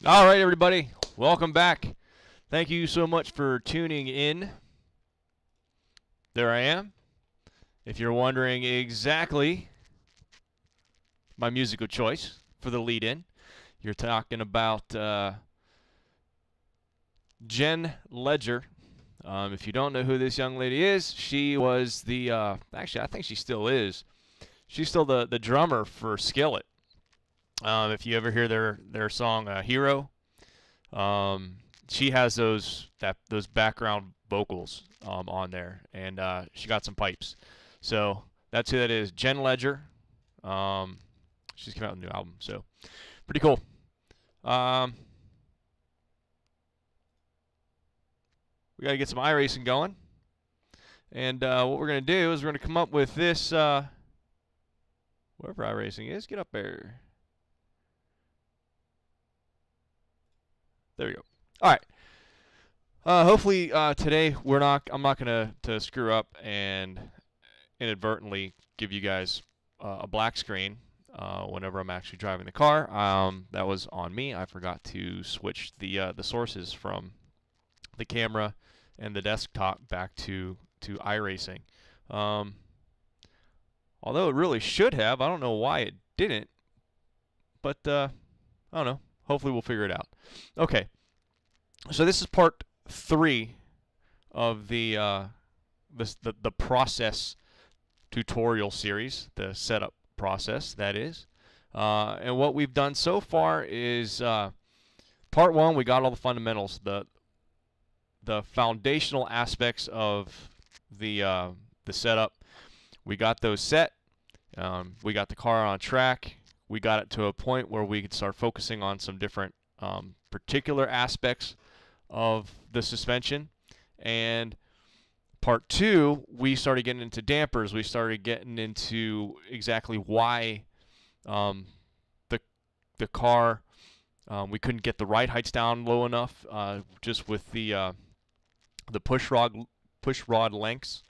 All right, everybody, welcome back. Thank you so much for tuning in. There I am. If you're wondering exactly my musical choice for the lead-in, you're talking about Jen Ledger. If you don't know who this young lady is, she was the, actually I think she still is. She's still the drummer for Skillet. If you ever hear their song Hero, she has those background vocals on there, and she got some pipes. So that's who that is, Jen Ledger. She's come out with a new album, so pretty cool. We got to get some iRacing going, and what we're going to do is we're going to come up with this, wherever iRacing is, get up there. There we go. All right. Hopefully today I'm not going to screw up and inadvertently give you guys a black screen whenever I'm actually driving the car. That was on me. I forgot to switch the sources from the camera and the desktop back to iRacing. Although it really should have. I don't know why it didn't. But I don't know. Hopefully we'll figure it out. Okay. So this is part 3 of the process tutorial series, the setup process, that is. And what we've done so far is part 1, we got all the fundamentals, the foundational aspects of the setup. We got those set. We got the car on track. We got it to a point where we could start focusing on some different particular aspects of the suspension. And part 2, we started getting into dampers. We started getting into exactly why the car, we couldn't get the ride heights down low enough, just with the push rod lengths,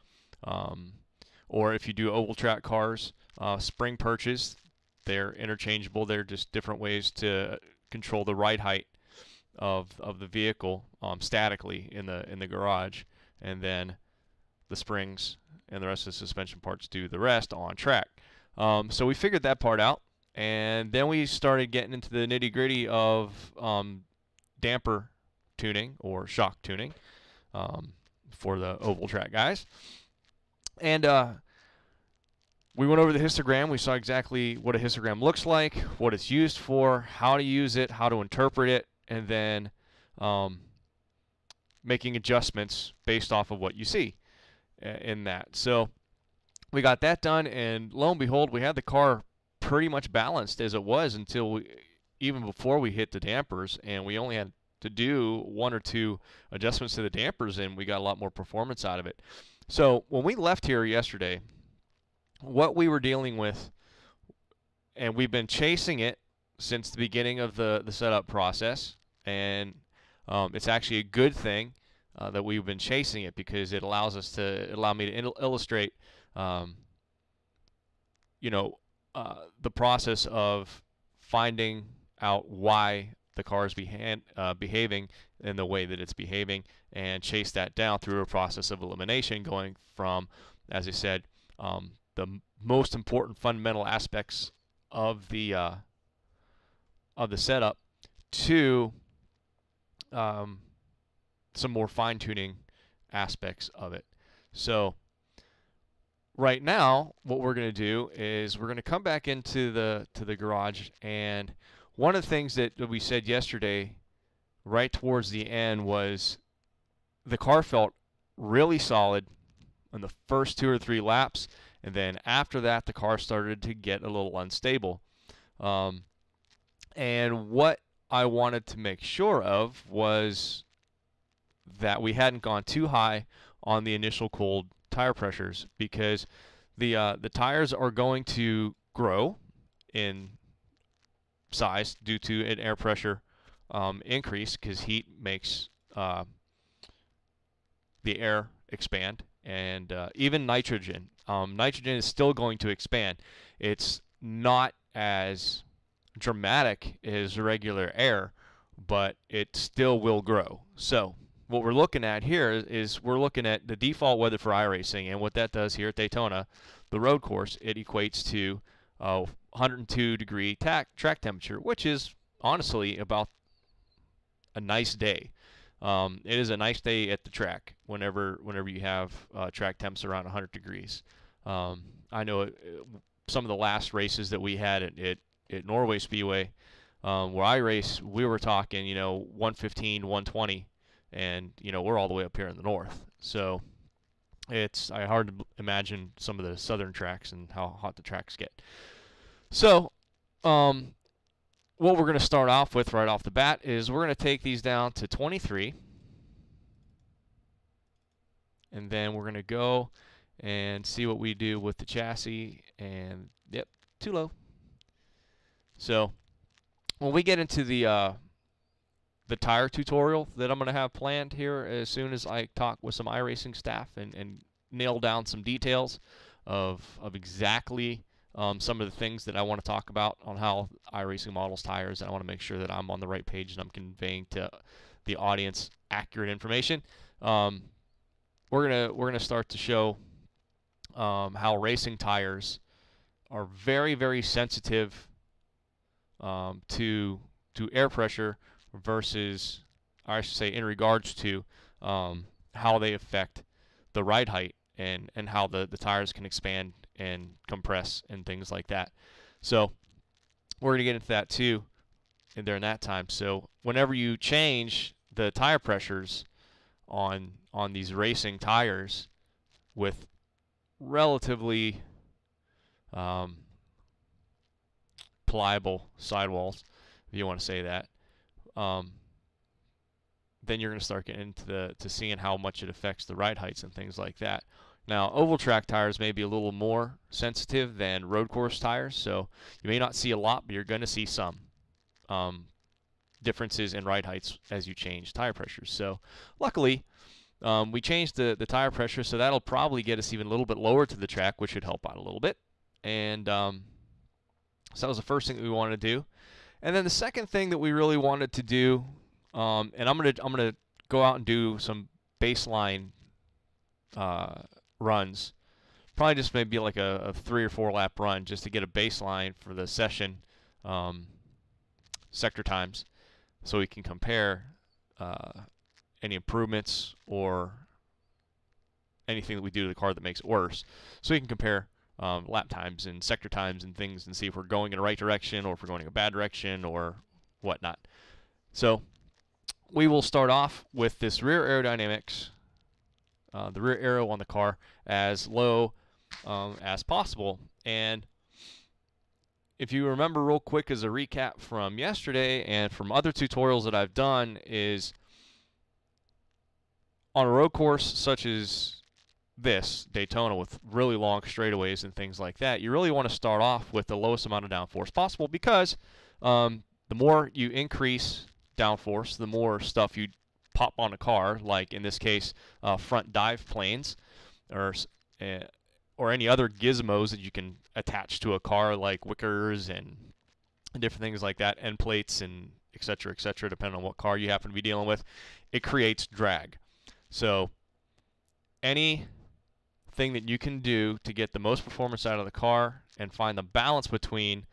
or if you do oval track cars, spring perches. They're interchangeable. They're just different ways to control the ride height of the vehicle statically in the garage, and then the springs and the rest of the suspension parts do the rest on track. So we figured that part out, and then we started getting into the nitty-gritty of damper tuning or shock tuning for the oval track guys. And we went over the histogram. We saw exactly what a histogram looks like, what it's used for, how to use it, how to interpret it, and then making adjustments based off of what you see in that. So we got that done, and lo and behold, we had the car pretty much balanced as it was until even before we hit the dampers, and we only had to do 1 or 2 adjustments to the dampers, and we got a lot more performance out of it. So when we left here yesterday, what we were dealing with, and we've been chasing it since the beginning of the setup process, and it's actually a good thing that we've been chasing it, because it allows me to illustrate the process of finding out why the car is behaving in the way that it's behaving, and chase that down through a process of elimination, going from, as I said, the most important fundamental aspects of the setup to some more fine-tuning aspects of it. So right now, what we're going to do is we're going to come back into the garage, and one of the things that we said yesterday, right towards the end, was the car felt really solid in the first 2 or 3 laps. And then after that, the car started to get a little unstable. And what I wanted to make sure of was that we hadn't gone too high on the initial cold tire pressures, because the tires are going to grow in size due to an air pressure increase, because heat makes the air expand, and even nitrogen. Nitrogen is still going to expand. It's not as dramatic as regular air, but it still will grow. So what we're looking at here is we're looking at the default weather for iRacing, and what that does here at Daytona, the road course, it equates to 102 degree track temperature, which is honestly about a nice day. It is a nice day at the track whenever you have track temps around 100 degrees. I know some of the last races that we had at Norway Speedway, where I race, we were talking 115, 120, and we're all the way up here in the north. So it's hard to imagine some of the southern tracks and how hot the tracks get. So what we're going to start off with right off the bat is we're going to take these down to 23. And then we're going to go and see what we do with the chassis. And, yep, too low. So when we get into the tire tutorial that I'm going to have planned here as soon as I talk with some iRacing staff and nail down some details of exactly some of the things that I want to talk about on how iRacing models tires, and I want to make sure that I'm on the right page and I'm conveying to the audience accurate information. We're gonna start to show how racing tires are very, very sensitive to air pressure versus, or I should say, in regards to how they affect the ride height and how the tires can expand and compress and things like that. So we're going to get into that too during that time. So whenever you change the tire pressures on these racing tires with relatively pliable sidewalls, if you want to say that, then you're going to start getting into seeing how much it affects the ride heights and things like that. Now, oval track tires may be a little more sensitive than road course tires, so you may not see a lot, but you're going to see some differences in ride heights as you change tire pressures. So luckily, we changed the tire pressure, so that'll probably get us even a little bit lower to the track, which should help out a little bit. And so that was the first thing that we wanted to do. And then the second thing that we really wanted to do, and I'm gonna go out and do some baseline runs, probably just maybe like a 3 or 4 lap run just to get a baseline for the session sector times, so we can compare any improvements or anything that we do to the car that makes it worse, so we can compare lap times and sector times and things and see if we're going in the right direction or if we're going in a bad direction or whatnot. So we will start off with this rear aerodynamics, the rear aero on the car, as low as possible. And if you remember real quick as a recap from yesterday and from other tutorials that I've done, is on a road course such as this, Daytona, with really long straightaways and things like that, you really want to start off with the lowest amount of downforce possible, because the more you increase downforce, the more stuff you pop on a car, like in this case front dive planes or any other gizmos that you can attach to a car, like wickers and different things like that, end plates and et cetera, depending on what car you happen to be dealing with. It creates drag. So anything that you can do to get the most performance out of the car and find the balance between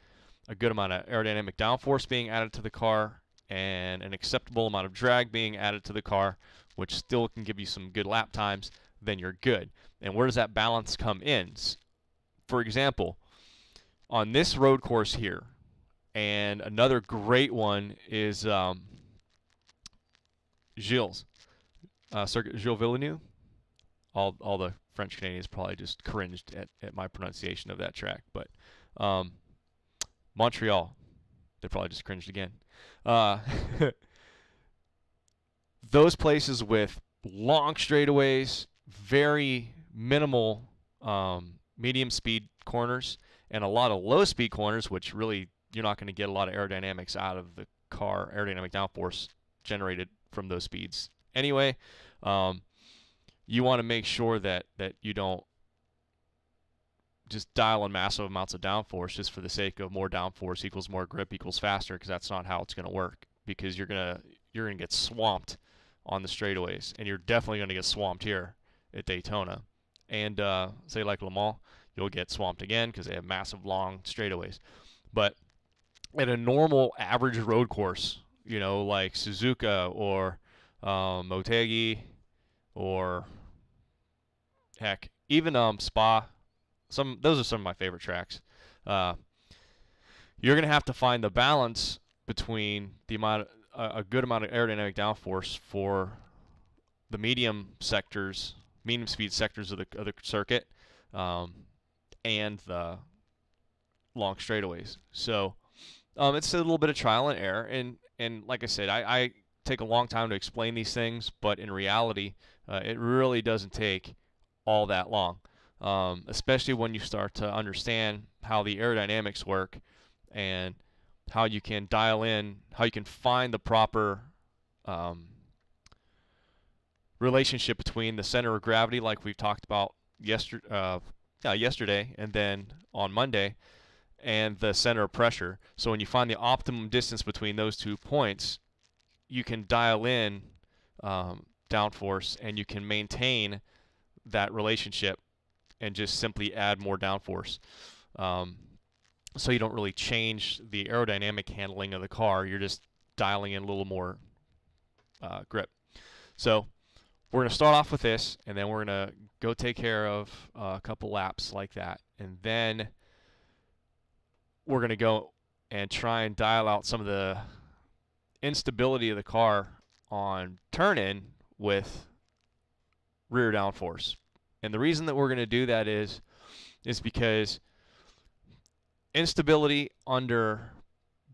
a good amount of aerodynamic downforce being added to the car and an acceptable amount of drag being added to the car, which still can give you some good lap times, then you're good. And where does that balance come in? For example, on this road course here, and another great one is Gilles Villeneuve. All the French Canadians probably just cringed at my pronunciation of that track, but Montreal, they probably just cringed again. Those places with long straightaways, very minimal medium speed corners, and a lot of low speed corners, which really you're not going to get a lot of aerodynamics out of the car, aerodynamic downforce generated from those speeds anyway. You want to make sure that you don't just dial in massive amounts of downforce just for the sake of more downforce equals more grip equals faster, because that's not how it's going to work. because you're gonna get swamped on the straightaways, and you're definitely gonna get swamped here at Daytona. And say like Le Mans, you'll get swamped again because they have massive long straightaways. But at a normal average road course, you know, like Suzuka or Motegi, or heck, even Spa, those are some of my favorite tracks. You're going to have to find the balance between the amount, a good amount of aerodynamic downforce for the medium speed sectors of the circuit, and the long straightaways. So it's a little bit of trial and error, and like I said, I take a long time to explain these things, but in reality, it really doesn't take all that long, especially when you start to understand how the aerodynamics work and how you can dial in, how you can find the proper relationship between the center of gravity, like we've talked about yesterday, and then on Monday, and the center of pressure. So when you find the optimum distance between those 2 points, you can dial in downforce, and you can maintain that relationship and just simply add more downforce. So you don't really change the aerodynamic handling of the car. You're just dialing in a little more grip. So we're going to start off with this, and then we're going to go take care of a couple laps like that. And then we're going to go and try and dial out some of the instability of the car on turn-in with rear downforce. And the reason that we're going to do that is because instability under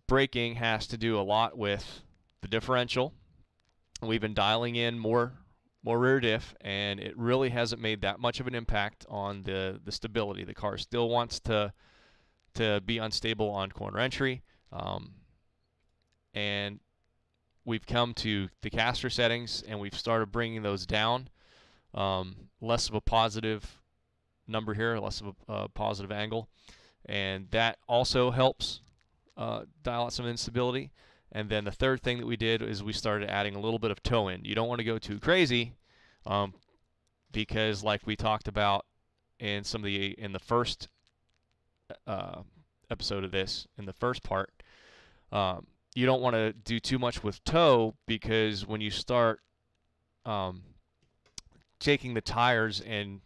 braking has to do a lot with the differential. We've been dialing in more rear diff, and it really hasn't made that much of an impact on the stability. The car still wants to be unstable on corner entry, and we've come to the caster settings, and we've started bringing those down. Less of a positive number here, less of a positive angle, and that also helps dial out some instability. And then the third thing that we did is we started adding a little bit of toe in. You don't want to go too crazy, because like we talked about in the first episode of this, in the first part, you don't want to do too much with toe, because when you start taking the tires and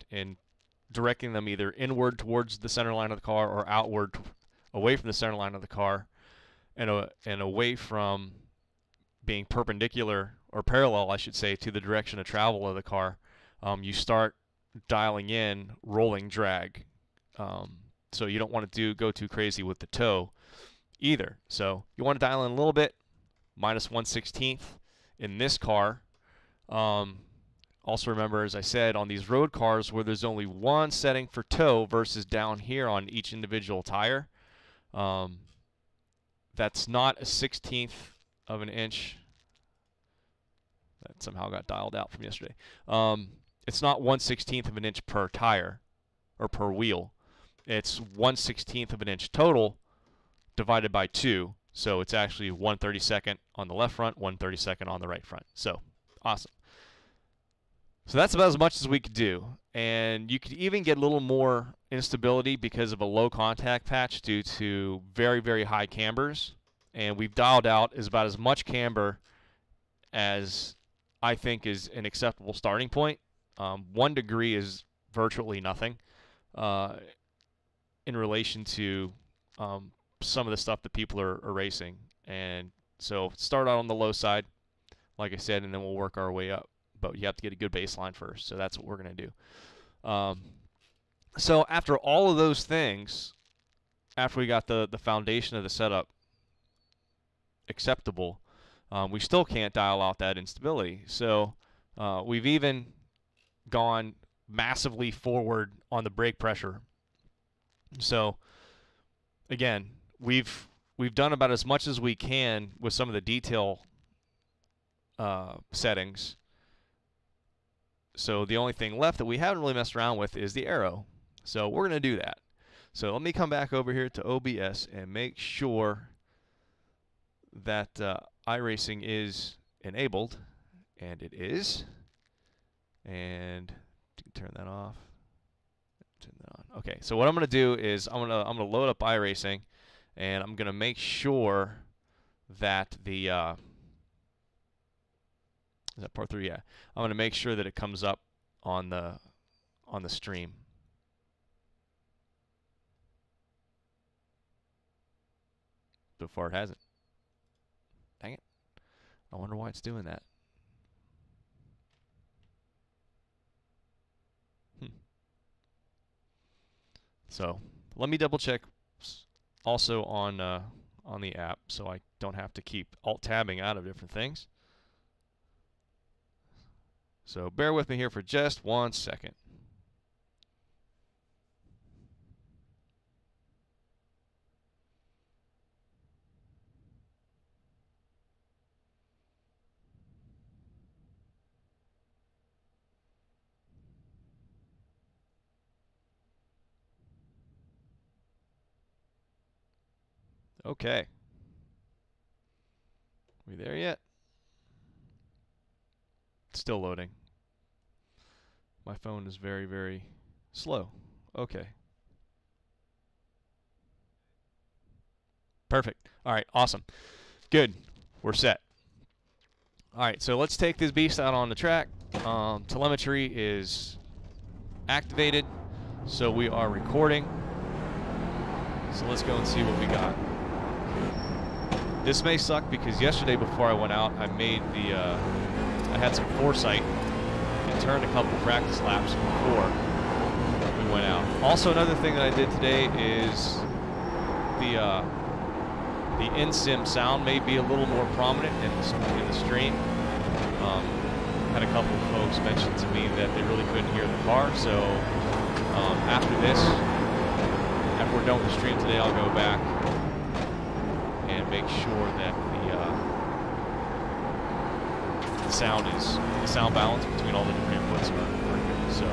directing them either inward towards the center line of the car or outward away from the center line of the car, and away from being perpendicular, or parallel, I should say, to the direction of travel of the car, you start dialing in rolling drag. So you don't want to go too crazy with the toe either. So you want to dial in a little bit, minus 1/16 in this car. Also remember, as I said, on these road cars where there's only one setting for toe versus down here on each individual tire, that's not a 1/16 of an inch. That somehow got dialed out from yesterday. It's not 1/16 of an inch per tire or per wheel. It's 1/16 of an inch total divided by 2. So it's actually 1/32 on the left front, 1/32 on the right front. So awesome. So that's about as much as we could do. And you could even get a little more instability because of a low contact patch due to very, very high cambers. And we've dialed out about as much camber as I think is an acceptable starting point. 1 degree is virtually nothing in relation to some of the stuff that people are racing. And so start out on the low side, like I said, and then we'll work our way up. But you have to get a good baseline first, so that's what we're going to do. So after all of those things, after we got the foundation of the setup acceptable, we still can't dial out that instability. So we've even gone massively forward on the brake pressure. So again, we've done about as much as we can with some of the detail settings. So the only thing left that we haven't really messed around with is the aero. So we're going to do that. So let me come back over here to OBS and make sure that iRacing is enabled, and it is. And turn that off. Turn that on. Okay, so what I'm going to do is I'm going to load up iRacing, and I'm going to make sure that the is that part 3? Yeah. I'm going to make sure that it comes up on the stream. So far it hasn't. Dang it. I wonder why it's doing that. So let me double check also on the app so I don't have to keep alt-tabbing out of different things. So bear with me here for just 1 second. Okay. We there yet? It's still loading. My phone is very, very slow. Okay. Perfect. All right, awesome. Good. We're set. All right, so let's take this beast out on the track. Telemetry is activated, so we are recording. So let's go and see what we got. This may suck because yesterday before I went out, I made the, I had some foresight and turned a couple practice laps before we went out. Also, another thing that I did today is the in-sim sound may be a little more prominent in the stream. Had a couple of folks mention to me that they really couldn't hear the car, so after this, after we're done with the stream today, I'll go back and make sure that the sound balance between all the different inputs are good. So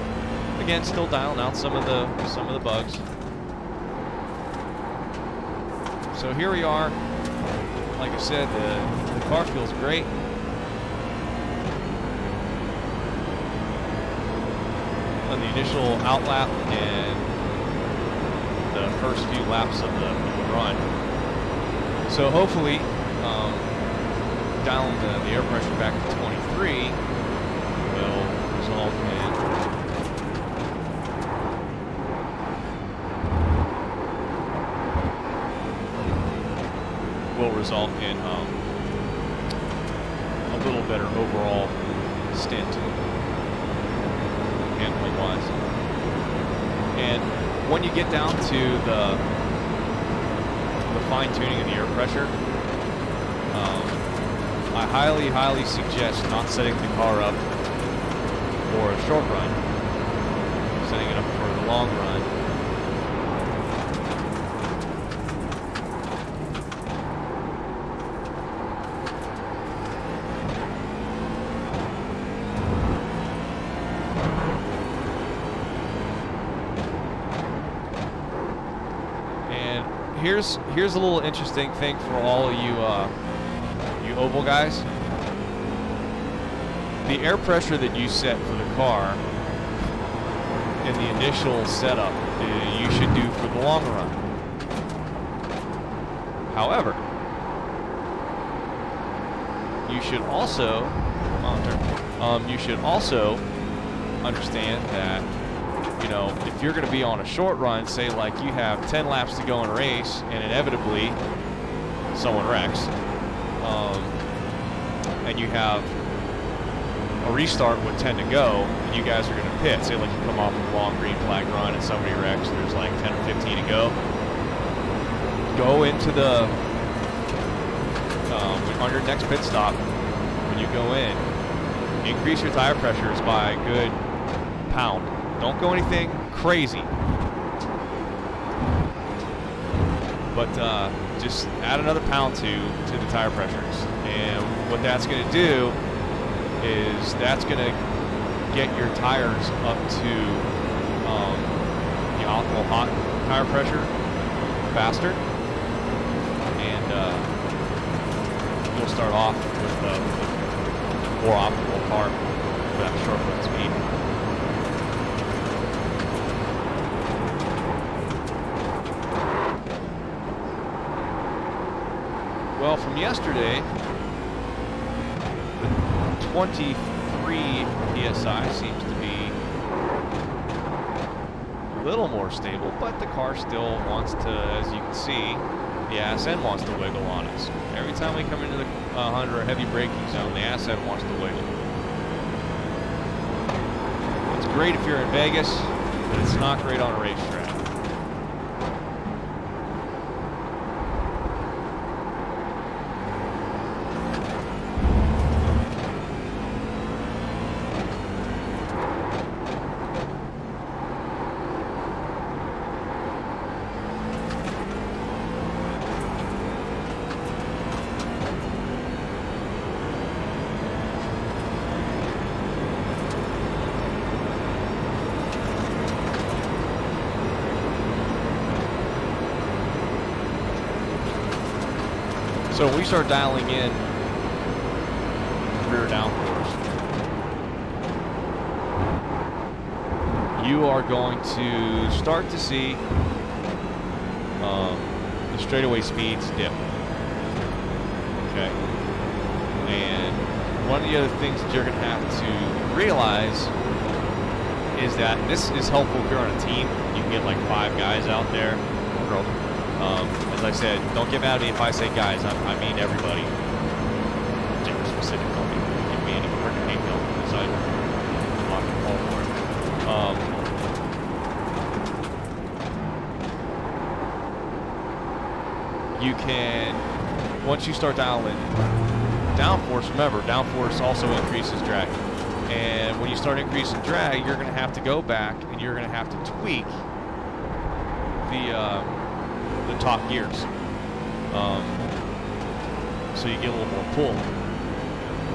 again, still dialing out some of the bugs. So here we are. Like I said, the car feels great. On the initial outlap and the first few laps of the run. So hopefully, dialing the air pressure back to 23 will result in a little better overall stint handling wise. And when you get down to the fine tuning of the air pressure, I highly suggest not setting the car up for a short run, setting it up for the long run. Here's a little interesting thing for all of you oval guys. The air pressure that you set for the car in the initial setup, you should do for the long run. However, you should also understand that, you know, if you're going to be on a short run, say like you have 10 laps to go in a race and inevitably someone wrecks, and you have a restart with 10 to go, and you guys are going to pit. Say like you come off of a long green flag run and somebody wrecks, there's like 10 or 15 to go. Go into the, on your next pit stop, when you go in, increase your tire pressures by a good pound. Don't go anything crazy, but just add another pound to the tire pressures. And what that's going to do is that's going to get your tires up to the optimal hot tire pressure faster, and you'll start off with a more optimal car for that short run speed. Well, from yesterday, the 23 PSI seems to be a little more stable, but the car still wants to, as you can see, the ass end wants to wiggle on us. Every time we come into the 100 or heavy braking zone, the ass end wants to wiggle. It's great if you're in Vegas, but it's not great on a racetrack. So when we start dialing in rear downforce, you are going to start to see the straightaway speeds dip. Okay. And one of the other things that you're going to have to realize is that this is helpful if you're on a team. You can get like 5 guys out there. As I said, don't get mad at me if I say guys. I mean everybody. Gender specific. Don't give me any freaking hate mail because I'm not going to fall for it. You can, once you start dialing downforce, remember, downforce also increases drag. And when you start increasing drag, you're going to have to go back and you're going to have to tweak the top gears, so you get a little more pull.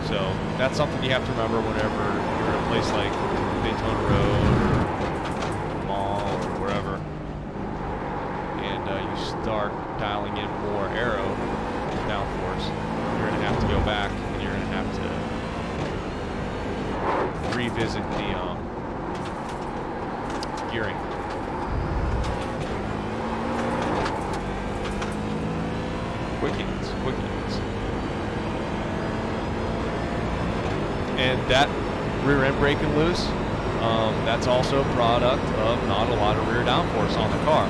So that's something you have to remember whenever you're in a place like Daytona Road or Mall or wherever, and you start dialing in more aero downforce. You're going to have to go back and you're going to have to revisit the gearing. Quickens. And that rear end braking loose, that's also a product of not a lot of rear downforce on the car.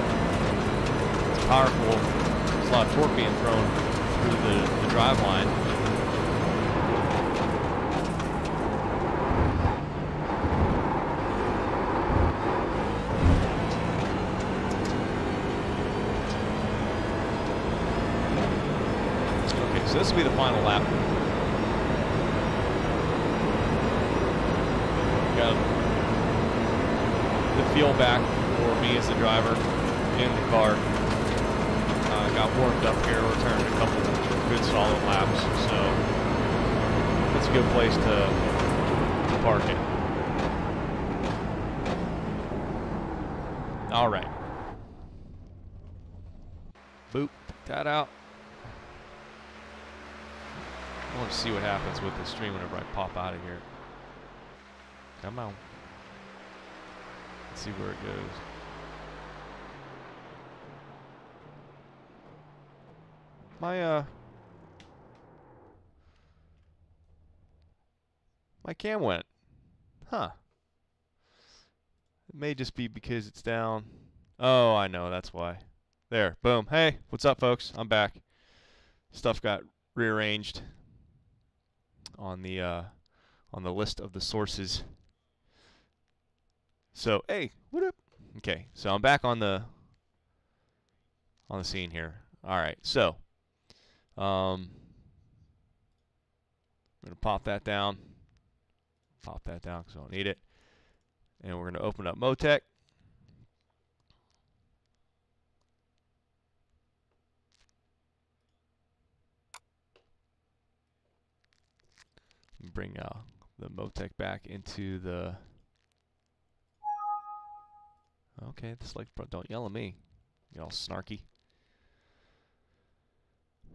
It's powerful. There's a lot of torque being thrown through the drive line. So this will be the final lap. Got the feel back for me as the driver in the car. Got warmed up here, returned a couple good solid laps, so that's a good place to park it. All right. Boop, pick that out. I want to see what happens with the stream whenever I pop out of here. Come on. Let's see where it goes. My cam went. Huh. It may just be because it's down. Oh, I know, that's why. There, boom. Hey, what's up, folks? I'm back. Stuff got rearranged on the list of the sources. So, hey, what up? Okay, so I'm back on the scene here. All right, so I'm gonna pop that down because I don't need it, and we're gonna open up Motec. Bring the Motec back into the. Okay, this like, don't yell at me. You're all snarky.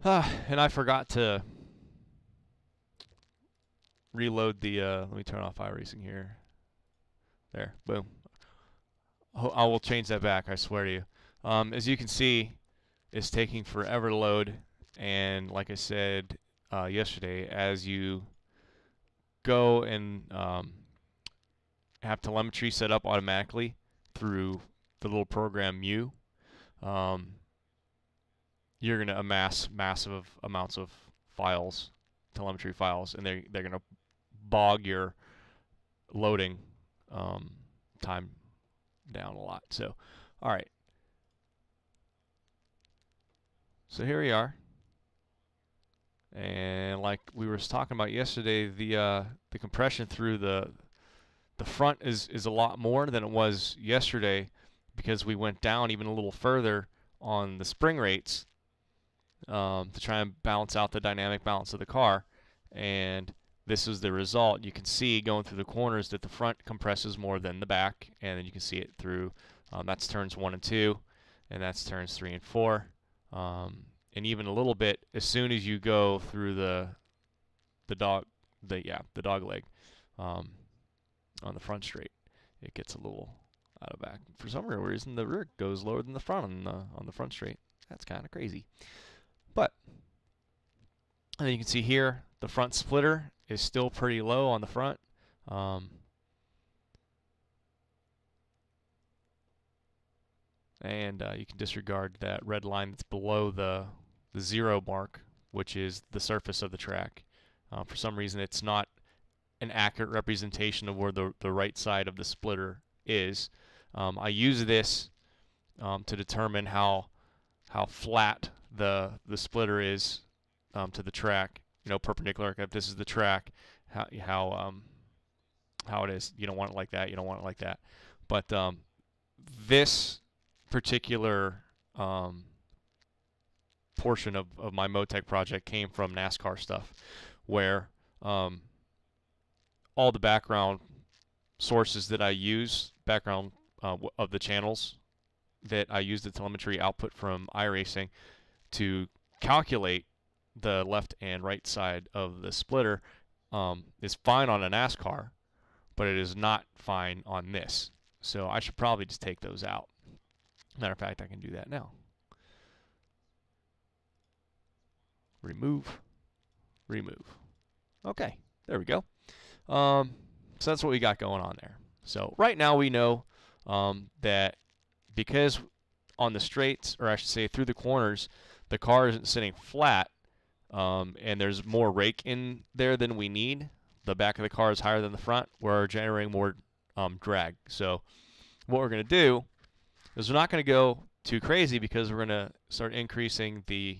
And I forgot to reload the. Let me turn off iRacing here. There, boom. I will change that back. I swear to you. As you can see, it's taking forever to load, and like I said yesterday, as you go and have telemetry set up automatically through the little program Mu, you're going to amass massive amounts of files, telemetry files, and they're going to bog your loading time down a lot. So, all right. So here we are, and like we were talking about yesterday, the compression through the front is a lot more than it was yesterday, because we went down even a little further on the spring rates to try and balance out the dynamic balance of the car, and this is the result. You can see going through the corners that the front compresses more than the back, and then you can see it through. That's turns 1 and 2, and that's turns 3 and 4. And even a little bit as soon as you go through the dog leg on the front straight, it gets a little out of back. For some reason, the rear goes lower than the front on the front straight. That's kind of crazy. But and then you can see here the front splitter is still pretty low on the front. And you can disregard that red line that's below the 0 mark, which is the surface of the track. For some reason, it's not an accurate representation of where the right side of the splitter is. I use this to determine how flat the splitter is to the track. You know, perpendicular. If this is the track, how it is. You don't want it like that. You don't want it like that. But this particular portion of my Motec project came from NASCAR stuff, where all the background sources that I use, background of the channels that I use the telemetry output from iRacing to calculate the left and right side of the splitter, is fine on a NASCAR, but it is not fine on this. So I should probably just take those out. Matter of fact, I can do that now. Remove. Okay, there we go. So that's what we got going on there. So right now we know that because on the straights, or I should say through the corners, the car isn't sitting flat, and there's more rake in there than we need. The back of the car is higher than the front. We're generating more drag. So what we're going to do is we're not going to go too crazy, because we're going to start increasing the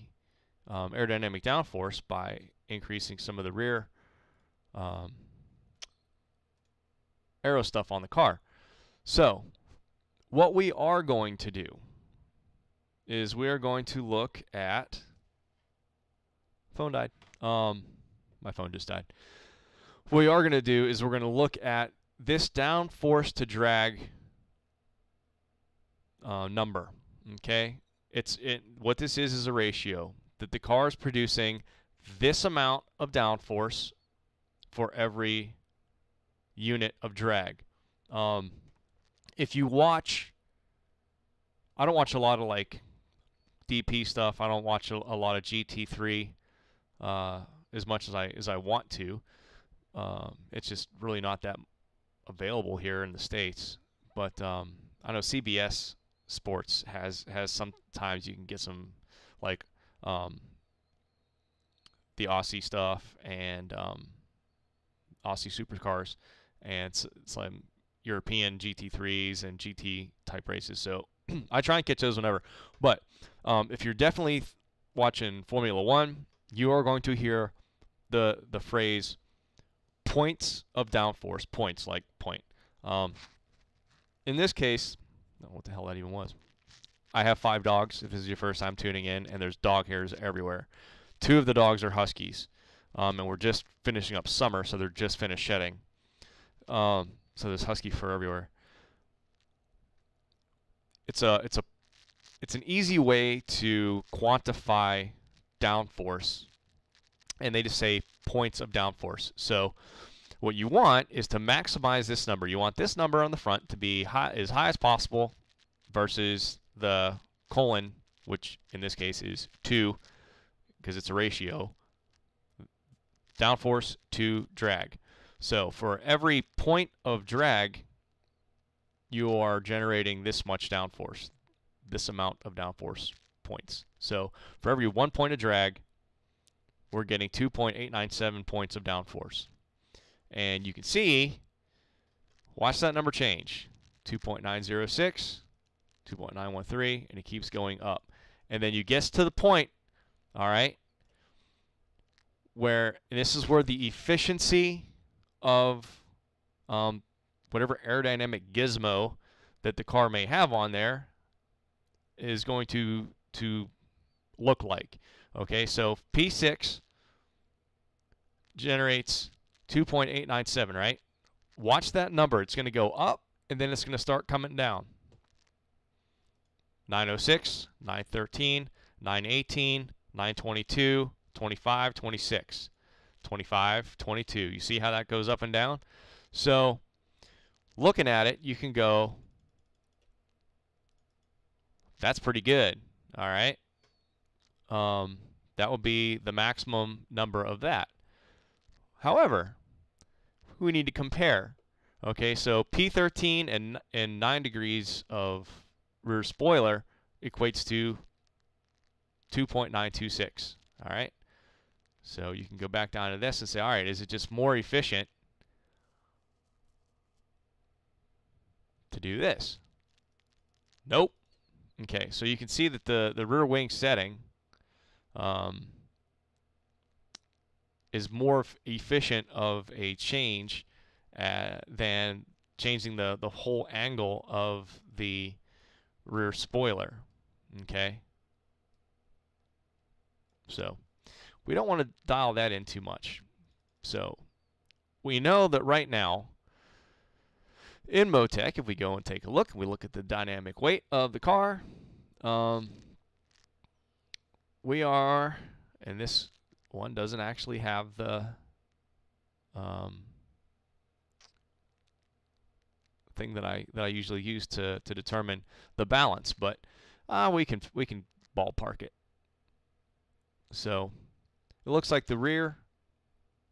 aerodynamic downforce by increasing some of the rear aero stuff on the car. So what we are going to do is we are going to look at phone died. My phone just died. What we are going to do is we're going to look at this downforce to drag number. Okay, what this is a ratio that the car is producing this amount of downforce for every unit of drag. If you watch, I don't watch a lot of like DP stuff. I don't watch a lot of GT3 as much as I want to. It's just really not that available here in the States. But I know CBS Sports has sometimes you can get some like the Aussie stuff and Aussie supercars, and it's like European GT3s and GT type races. So I try and catch those whenever. But if you're definitely watching Formula One, you are going to hear the phrase points of downforce. Points, like point. In this case, I don't know what the hell that even was. I have 5 dogs, if this is your first time tuning in, and there's dog hairs everywhere. 2 of the dogs are huskies, and we're just finishing up summer, so they're just finished shedding. So there's husky fur everywhere. It's an easy way to quantify downforce and they just say points of downforce. So what you want is to maximize this number. You want this number on the front to be as high as possible versus the colon, which in this case is 2 because it's a ratio, downforce to drag. So for every point of drag, you are generating this much downforce, this amount of downforce points. So for every 1 point of drag, we're getting 2.897 points of downforce. And you can see, watch that number change. 2.906, 2.913, and it keeps going up. And then you get to the point, all right, where, and this is where the efficiency of whatever aerodynamic gizmo that the car may have on there is going to look like. Okay, so P6 generates 2.897, right? Watch that number. It's going to go up, and then it's going to start coming down. 906, 913, 918, 922, 25, 26, 25, 22. You see how that goes up and down? So looking at it, you can go, that's pretty good, all right? That would be the maximum number of that. However, we need to compare. Okay, so P13 and 9 degrees of rear spoiler equates to 2.926. All right, so you can go back down to this and say, all right, is it just more efficient to do this? Nope. Okay, so you can see that the rear wing setting is more efficient of a change than changing the whole angle of the rear spoiler. Okay, so we don't want to dial that in too much. So we know that right now in Motec, if we go and take a look, we look at the dynamic weight of the car, we are, and this one doesn't actually have the thing that I usually use to determine the balance, but we can ballpark it. So it looks like the rear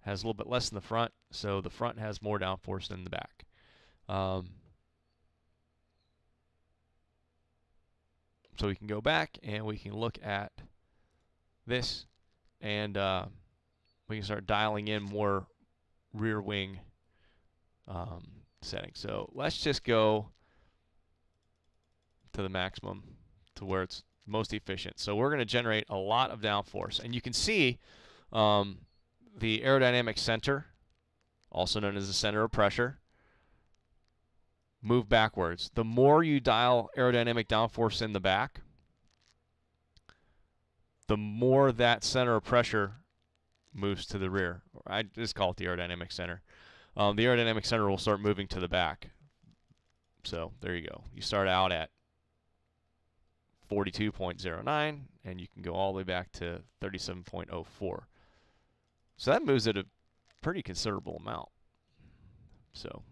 has a little bit less than the front, so the front has more downforce than the back. So we can go back and we can look at this, and we can start dialing in more rear wing settings. So let's just go to the maximum, to where it's most efficient. So we're going to generate a lot of downforce, and you can see the aerodynamic center, also known as the center of pressure, move backwards. The more you dial aerodynamic downforce in the back, the more that center of pressure moves to the rear. I just call it the aerodynamic center. The aerodynamic center will start moving to the back. So there you go. You start out at 42.09, and you can go all the way back to 37.04. So that moves at a pretty considerable amount. So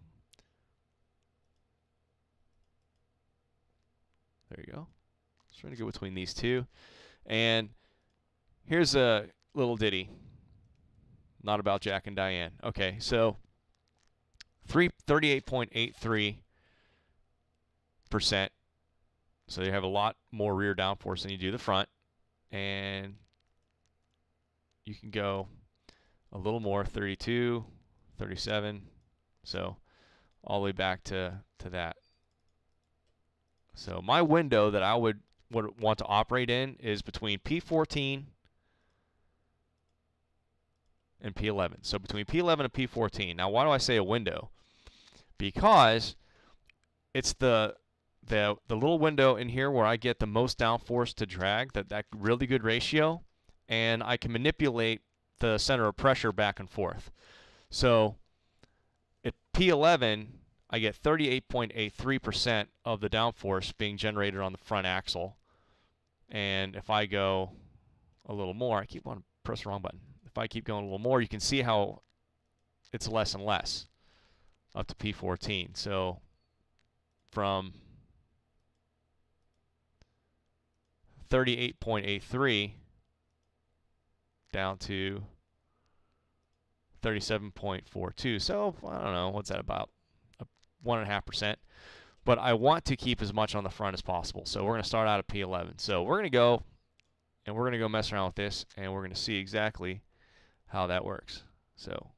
there you go. Just trying to go between these two. And here's a little ditty, not about Jack and Diane. Okay, so 38.83%. So you have a lot more rear downforce than you do the front. And you can go a little more, 32, 37. So all the way back to that. So my window that I would want to operate in is between P14 and P11. So between P11 and P14. Now, why do I say a window? Because it's the little window in here where I get the most downforce to drag, that really good ratio, and I can manipulate the center of pressure back and forth. So at P11, I get 38.83% of the downforce being generated on the front axle. And if I go a little more, I keep wanting to press the wrong button. If I keep going a little more, you can see how it's less and less up to P14. So from 38.83 down to 37.42. So I don't know, what's that, about 1.5%. But I want to keep as much on the front as possible. So we're going to start out at P11. So we're going to go and we're going to go mess around with this, and we're going to see exactly how that works. So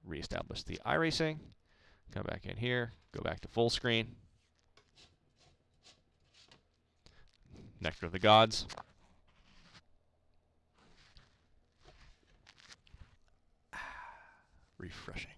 reestablish the iRacing, come back in here, go back to full screen. Nectar of the Gods. Refreshing.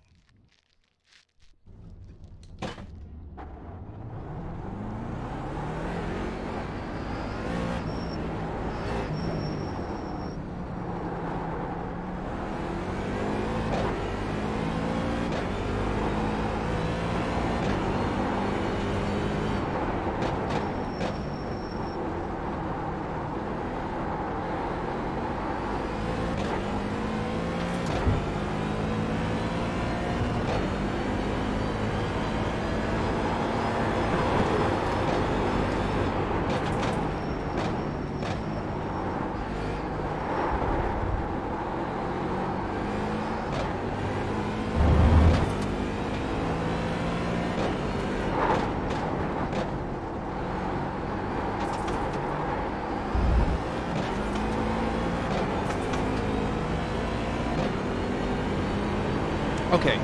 Okay.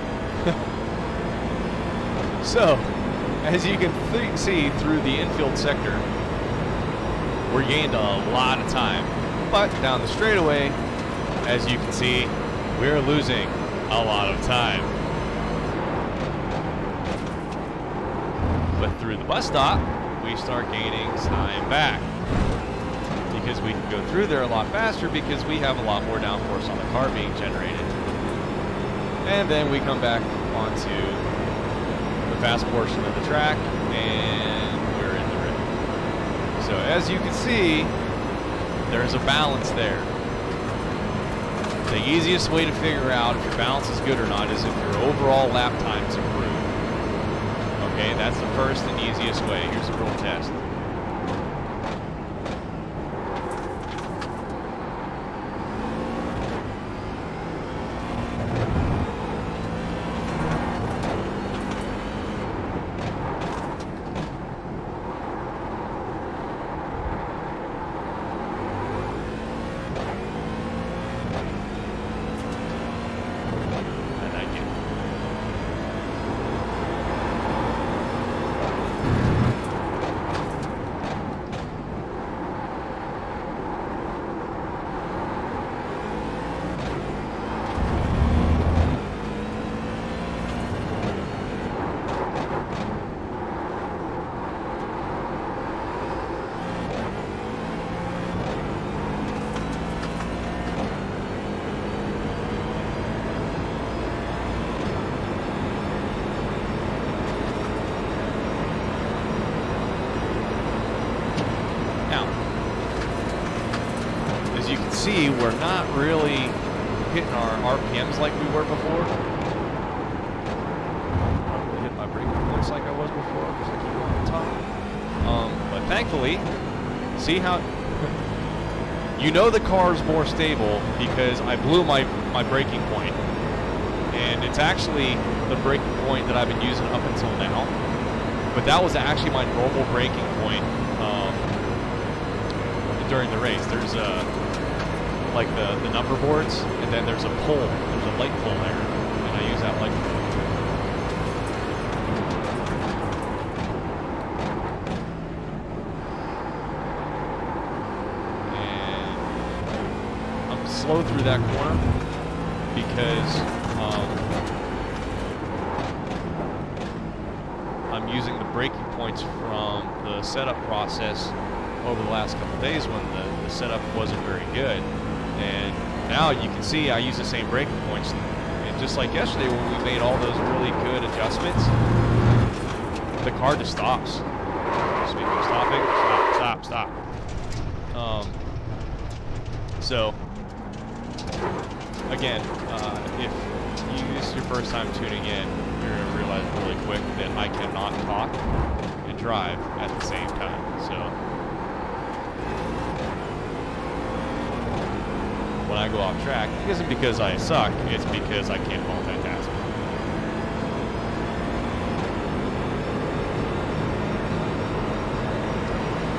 So, as you can see through the infield sector, we're gained a lot of time. But down the straightaway, as you can see, we're losing a lot of time. But through the bus stop, we start gaining time back. Because we can go through there a lot faster because we have a lot more downforce on the car being generated. And then we come back onto the fast portion of the track, and we're in the rhythm. So as you can see, there's a balance there. The easiest way to figure out if your balance is good or not is if your overall lap times improve. Okay, that's the first and easiest way. Here's a real test. See, we're not really hitting our RPMs like we were before. Not really hitting my braking points like I was before because I keep going on top. But thankfully, see how you know the car's more stable because I blew my braking point, and it's actually the braking point that I've been using up until now. But that was actually my normal braking point during the race. There's like the number boards, and then there's a pole. There's a light pole there, and I use that light pole. And I'm slow through that corner because I'm using the braking points from the setup process over the last couple of days when the setup wasn't very good. And now you can see I use the same braking points. And just like yesterday when we made all those really good adjustments, the car just stops. Speaking of stopping, stop. So again, if this is your first time tuning in, you're going to realize really quick that I cannot talk and drive at the same time. So when I go off track, it isn't because I suck, it's because I can't multitask.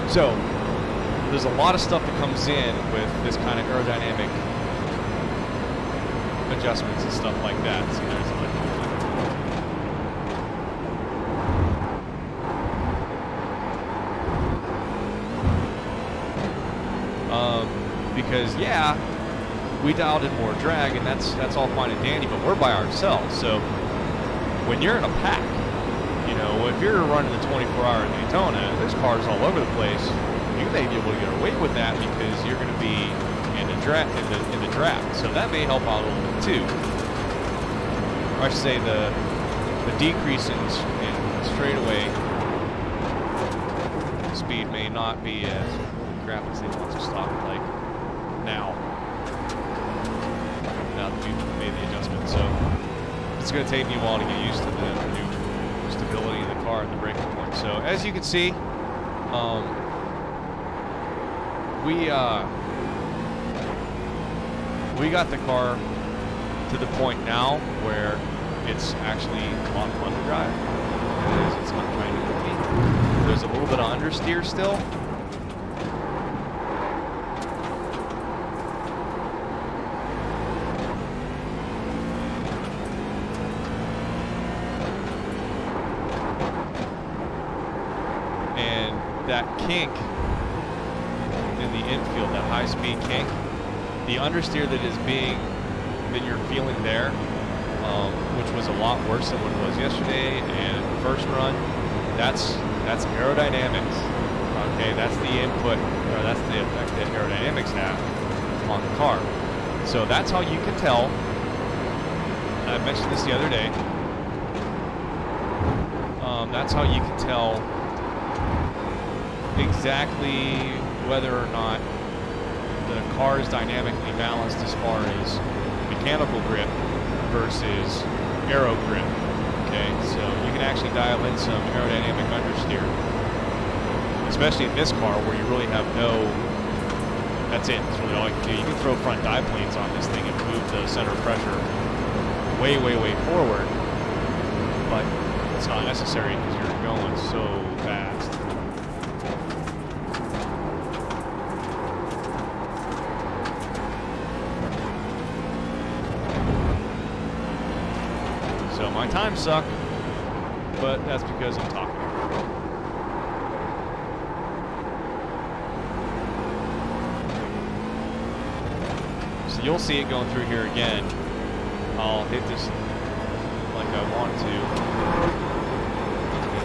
So there's a lot of stuff that comes in with this kind of aerodynamic adjustments and stuff like that. See, there's because yeah, we dialed in more drag, and that's all fine and dandy, but we're by ourselves. So when you're in a pack, you know, if you're running the 24-hour Daytona, there's cars all over the place. You may be able to get away with that because you're going to be in the draft, so that may help out a little bit too. Or I should say the decrease in straightaway speed may not be as crap as they want to stop it like now. Now that we've made the adjustment, so it's going to take me a while to get used to the new stability of the car and the braking point. So as you can see, we got the car to the point now where it's actually a lot of fun to drive. It's not trying to hit me. There's a little bit of understeer still. And that kink in the infield, that high-speed kink, the understeer that you're feeling there, which was a lot worse than what it was yesterday and the first run, that's aerodynamics. Okay, that's the input, or that's the effect that aerodynamics have on the car. So that's how you can tell. I mentioned this the other day. That's how you can tell exactly whether or not the car is dynamically balanced as far as mechanical grip versus aero grip. Okay, so you can actually dial in some aerodynamic understeer, especially in this car where you really have that's it. That's really all you can do. You can throw front diplanes on this thing and move the center of pressure way, way, way forward, but it's not necessary because you're going so fast. So my times suck, but that's because I'm talking. So you'll see it going through here again. I'll hit this like I want to.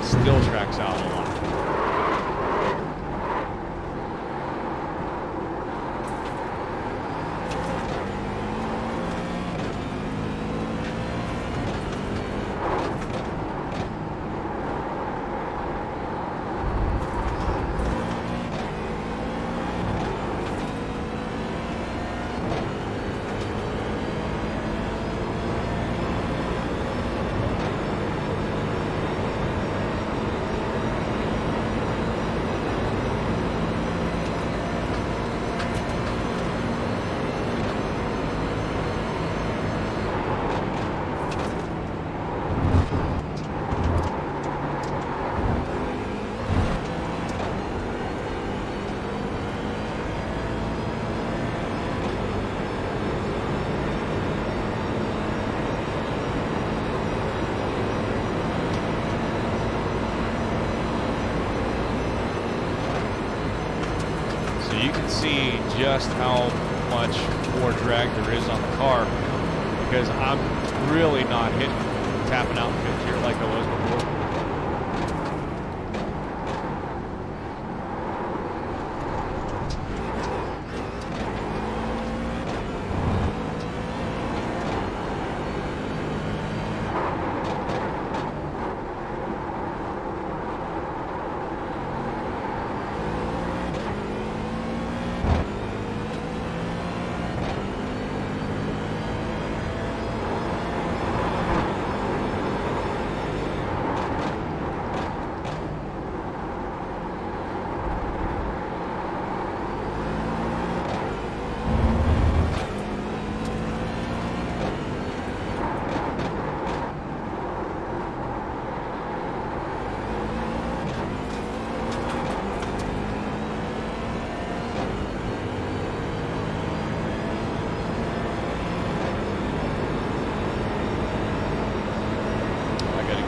It still tracks out a lot. You can see just how much more drag there is on the car because I'm really not tapping out fifth gear like I was before.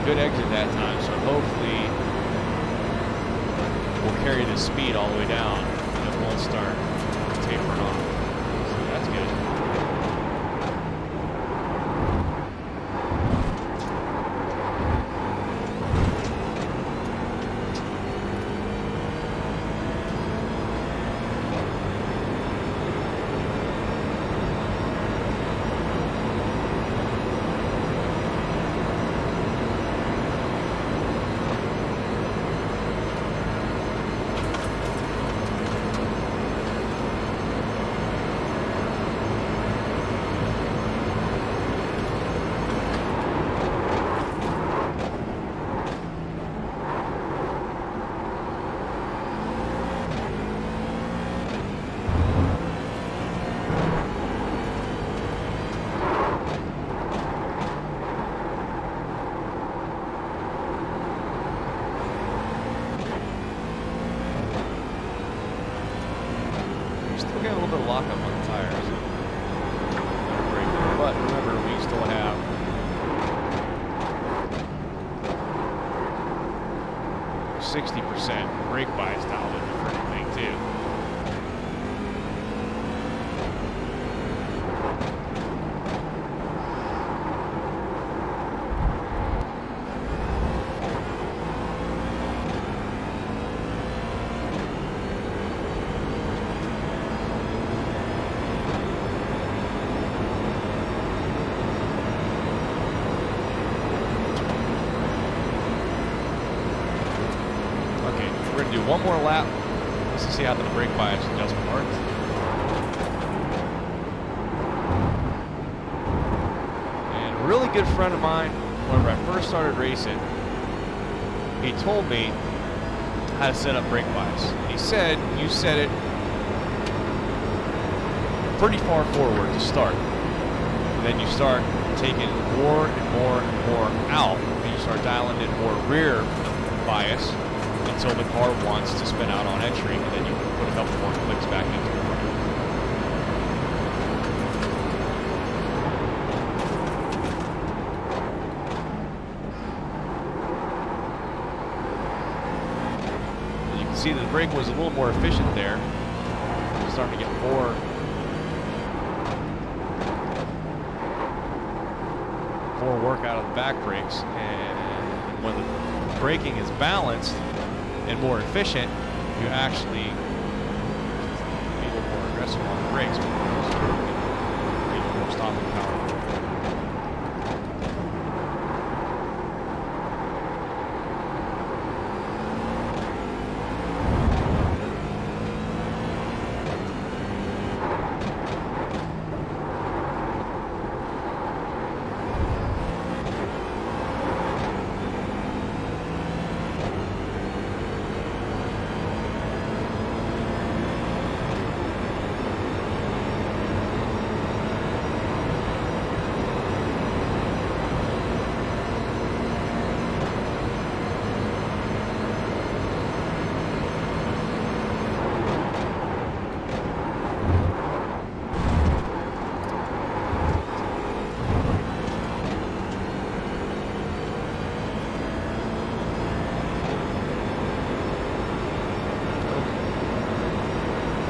good exit that time, so hopefully we'll carry the speed all the way down and it won't start tapering off. So that's good. Still got a little bit of lockup on the tires. But remember, we still have %60 brake bias dialed in for anything too. We're going to do one more lap just to see how the brake bias adjustment works. And a really good friend of mine, whenever I first started racing, he told me how to set up brake bias. He said, you set it pretty far forward to start. And then you start taking more and more and more out. And you start dialing in more rear bias until the car wants to spin out on entry, and then you can put a couple more clicks back into the front. You can see that the brake was a little more efficient there. It's starting to get more work out of the back brakes, and when the braking is balanced and more efficient, you actually be a little more aggressive on the brakes because you get more stopping power.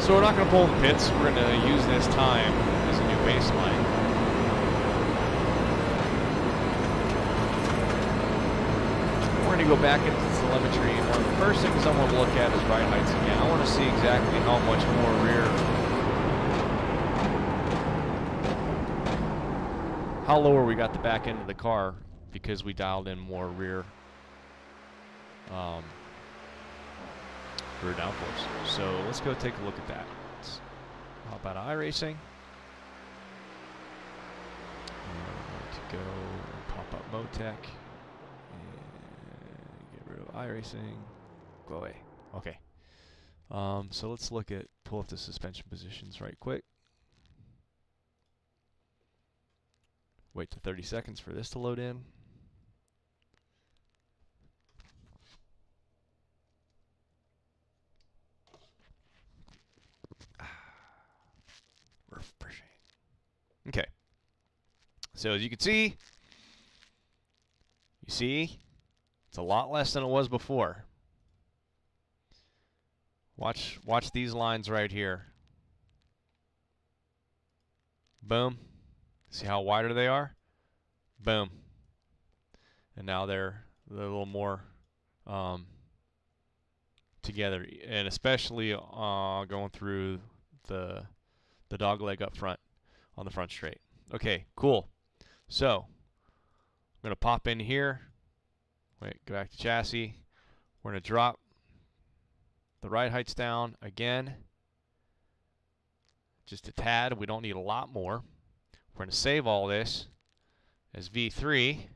So we're not going to pull in the pits. We're going to use this time as a new baseline. We're going to go back into telemetry, and one of the first things I want to look at is ride heights again. I want to see exactly how much more rear, how lower we got the back end of the car because we dialed in more rear downforce. So let's go take a look at that. How about iRacing? We're going to go and pop up Motec and get rid of iRacing. Go away. Okay. So let's look at, pull up the suspension positions right quick. Wait to 30 seconds for this to load in. Refreshing. Okay. So as you can see, It's a lot less than it was before. Watch these lines right here. Boom. See how wider they are? Boom. And now they're a little more together, and especially going through the dog leg up front on the front straight. Okay, cool. So I'm going to pop in here. Wait, go back to chassis. We're going to drop the ride heights down again. Just a tad. We don't need a lot more. We're going to save all this as V3.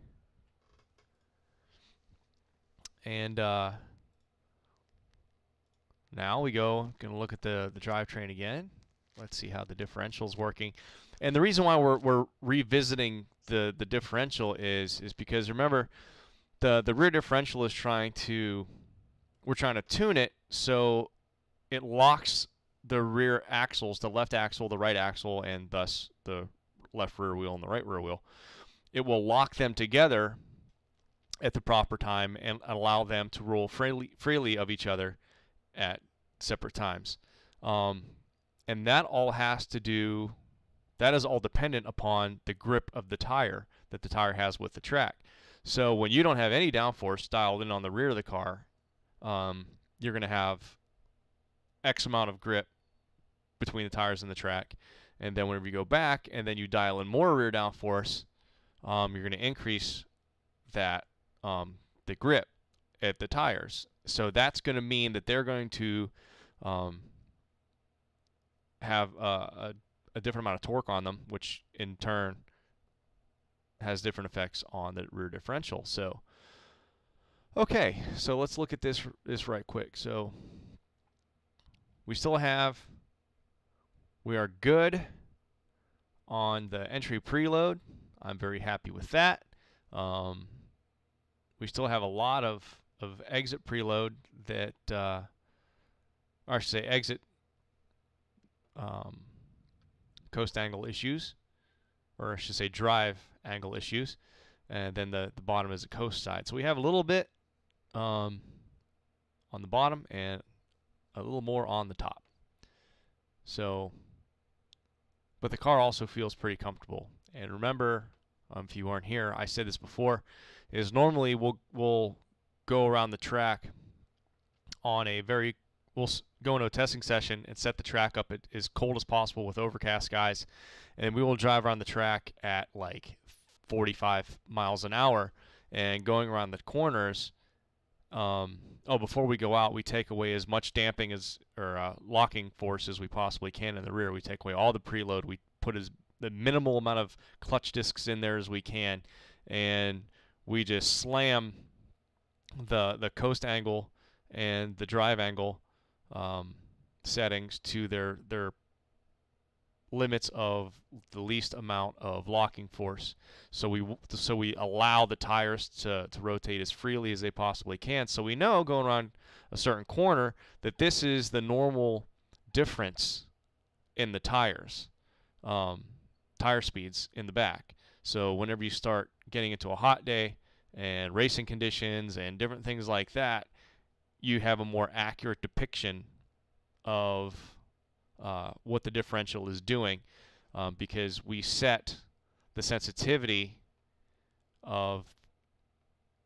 And now we going to look at the drivetrain again. Let's see how the differential's working. And the reason why we're revisiting the differential is because, remember, the rear differential is we're trying to tune it so it locks the rear axles, the left axle, the right axle, and thus the left rear wheel and the right rear wheel. It will lock them together at the proper time and allow them to roll freely of each other at separate times. And that all has to do, that is all dependent upon the grip of the tire that the tire has with the track. So when you don't have any downforce dialed in on the rear of the car, you're going to have X amount of grip between the tires and the track. And then whenever you go back and then you dial in more rear downforce, you're going to increase that the grip at the tires. So that's going to mean that they're going to have a different amount of torque on them, which in turn has different effects on the rear differential. So, okay, so let's look at this right quick. So we are good on the entry preload. I'm very happy with that. We still have a lot of exit preload that, or I should say exit coast angle issues, or I should say drive angle issues, and then the bottom is the coast side. So we have a little bit on the bottom and a little more on the top. So, but the car also feels pretty comfortable. And remember, if you weren't here, I said this before, is normally we'll go around the track on we'll go into a testing session and set the track up as cold as possible with overcast skies, and we will drive around the track at like 45 miles an hour, and going around the corners, before we go out, we take away as much damping or locking force as we possibly can in the rear. We take away all the preload. We put the minimal amount of clutch discs in there as we can, and we just slam the coast angle and the drive angle settings to their limits of the least amount of locking force. So we allow the tires to rotate as freely as they possibly can. So we know going around a certain corner that this is the normal difference in the tires, tire speeds in the back. So whenever you start getting into a hot day and racing conditions and different things like that, you have a more accurate depiction of what the differential is doing, because we set the sensitivity of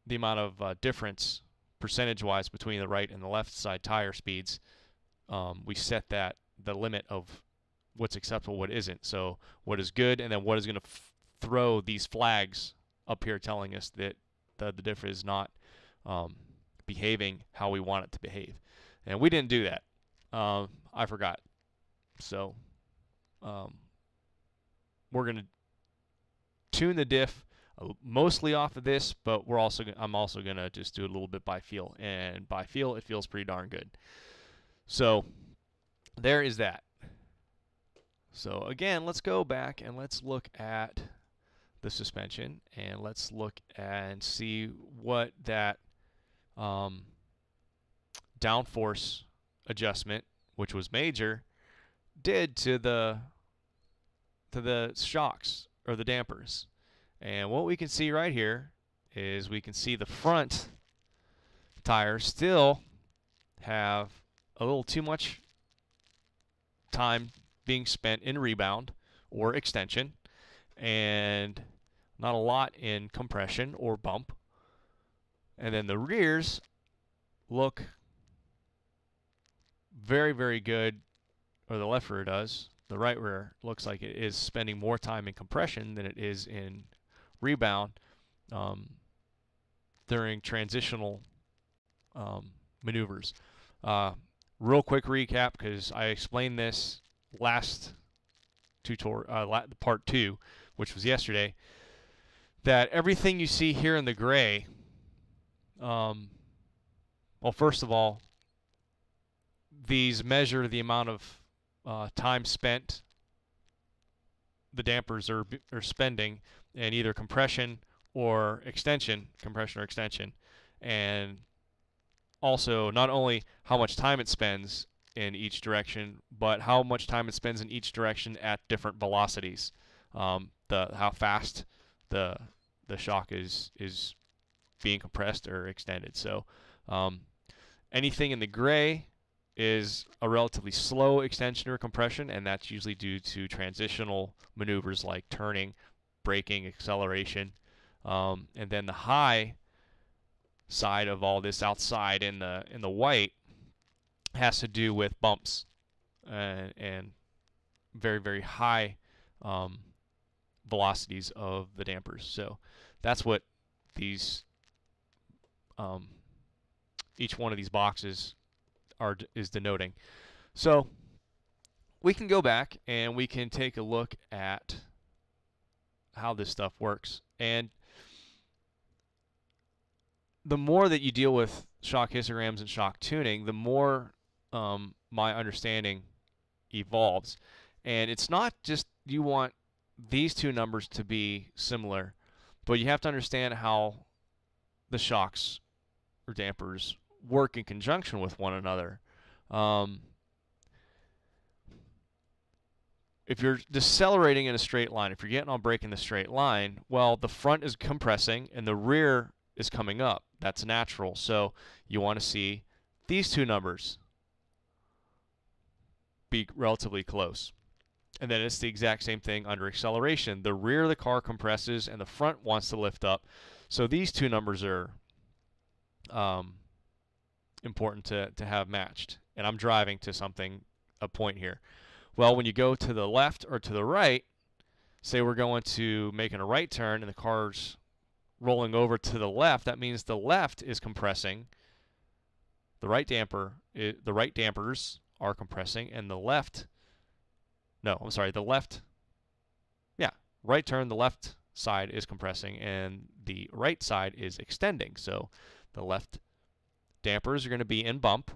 the amount of difference percentage-wise between the right and the left side tire speeds. We set the limit of what's acceptable, what isn't. So what is good, and then what is going to throw these flags up here telling us that the diff is not behaving how we want it to behave. And we didn't do that. I forgot. So we're going to tune the diff mostly off of this, but I'm also going to just do a little bit by feel. And by feel, it feels pretty darn good. So there is that. So again, let's go back and let's look at the suspension, and let's look and see what that downforce adjustment, which was major, did to the shocks or the dampers. And what we can see right here is we can see the front tires still have a little too much time being spent in rebound or extension, and not a lot in compression or bump. And then the rears look very, very good, or the left rear does. The right rear looks like it is spending more time in compression than it is in rebound during transitional maneuvers. Real quick recap, because I explained this last tutorial, part 2, which was yesterday, that everything you see here in the gray, well, first of all, these measure the amount of time spent the dampers are spending in either compression or extension, and also not only how much time it spends in each direction, but how much time it spends in each direction at different velocities. How fast the shock is being compressed or extended. So anything in the gray is a relatively slow extension or compression, and that's usually due to transitional maneuvers like turning, braking, acceleration. And then the high side of all this outside in the white has to do with bumps and very, very high velocities of the dampers. So that's what these each one of these boxes is denoting. So we can go back and we can take a look at how this stuff works. And the more that you deal with shock histograms and shock tuning, the more my understanding evolves. And it's not just you want these two numbers to be similar, but you have to understand how the shocks or dampers work in conjunction with one another. If you're decelerating in a straight line, if you're getting on brake in the straight line, well, the front is compressing and the rear is coming up. That's natural. So you want to see these two numbers be relatively close. And then it's the exact same thing under acceleration. The rear of the car compresses and the front wants to lift up. So these two numbers are important to have matched. And I'm driving to a point here. Well, when you go to the left or to the right, say we're going to making a right turn and the car's rolling over to the left, that means the left is compressing. The right dampers are compressing, and the left, right turn, the left side is compressing, and the right side is extending. So the left dampers are going to be in bump,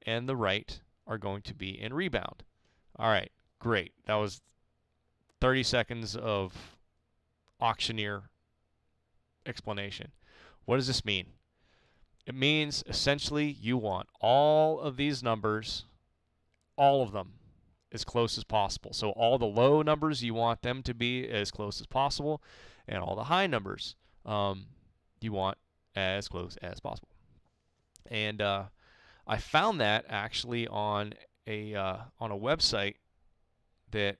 and the right are going to be in rebound. All right, great. That was 30 seconds of auctioneer explanation. What does this mean? It means essentially you want all of these numbers, all of them, as close as possible. So all the low numbers, you want them to be as close as possible, and all the high numbers you want as close as possible. And I found that actually on a website that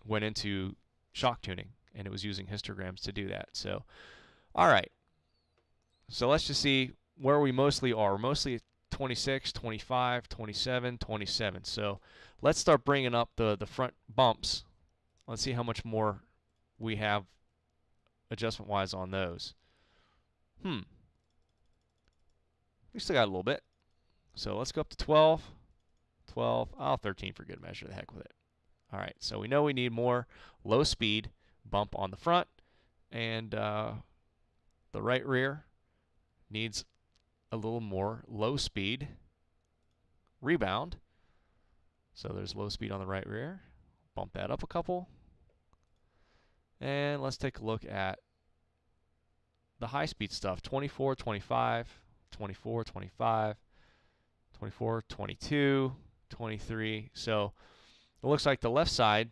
went into shock tuning, and it was using histograms to do that. So, all right. So let's just see where we mostly are. We're mostly at 26, 25, 27, 27. So let's start bringing up the front bumps. Let's see how much more we have adjustment-wise on those. We still got a little bit. So let's go up to 12, 12, 13 for good measure. The heck with it. All right, so we know we need more low speed bump on the front, and the right rear needs a little more low speed rebound. So there's low speed on the right rear. Bump that up a couple. And let's take a look at the high speed stuff. 24, 25, 24, 25, 24, 22, 23. So it looks like the left side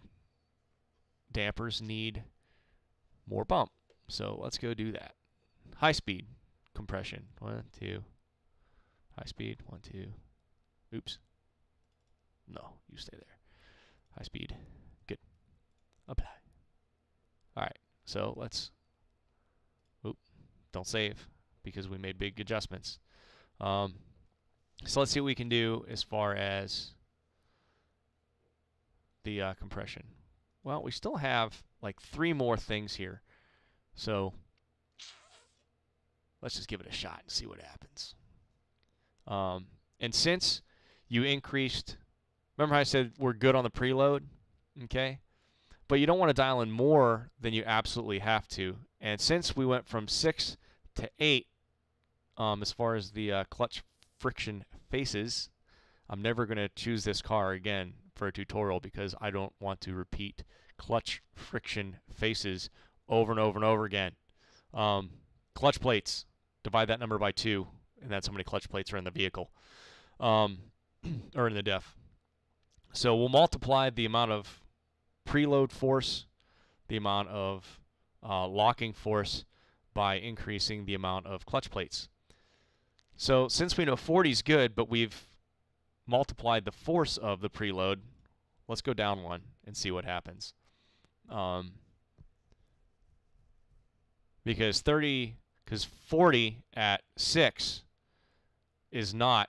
dampers need more bump. So let's go do that. High speed, compression. 1, 2. High speed. 1, 2. Oops. No, you stay there. High speed. Good. Apply. All right. So let's. Oop. Don't save because we made big adjustments. So let's see what we can do as far as the compression. Well, we still have like 3 more things here. So let's just give it a shot and see what happens. And since you increased, remember how I said we're good on the preload, okay? But you don't want to dial in more than you absolutely have to. And since we went from 6 to 8, as far as the clutch friction faces, I'm never going to choose this car again for a tutorial because I don't want to repeat clutch friction faces over and over and over again. Clutch plates, divide that number by 2, and that's how many clutch plates are in the vehicle, or in the def. So we'll multiply the amount of preload force, the amount of locking force by increasing the amount of clutch plates. So since we know 40 is good, but we've multiplied the force of the preload, let's go down 1 and see what happens. Because 40 at 6 is not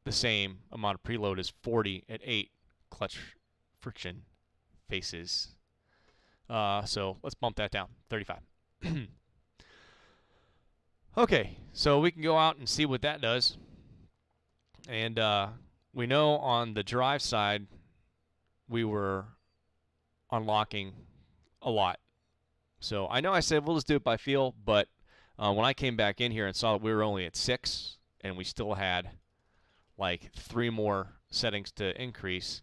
the same amount of preload as 40 at 8 clutch friction faces. So let's bump that down, 35. Okay, so we can go out and see what that does. And we know on the drive side, we were unlocking a lot. So I know I said we'll just do it by feel, but when I came back in here and saw that we were only at 6 and we still had like 3 more settings to increase,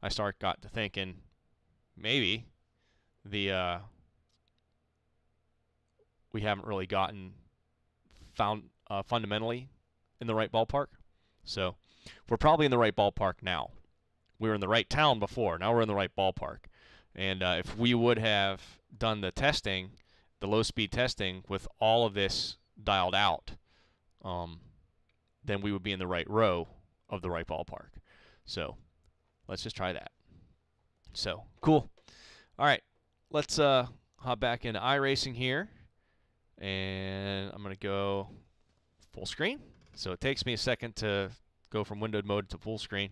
I got to thinking maybe the we haven't really gotten fundamentally in the right ballpark. So we're probably in the right ballpark now. We were in the right town before. Now we're in the right ballpark. And if we would have done the testing, the low-speed testing, with all of this dialed out, then we would be in the right row of the right ballpark. So let's just try that. So cool. All right, let's hop back into iRacing here. And I'm going to go full screen. So it takes me a second to go from windowed mode to full screen.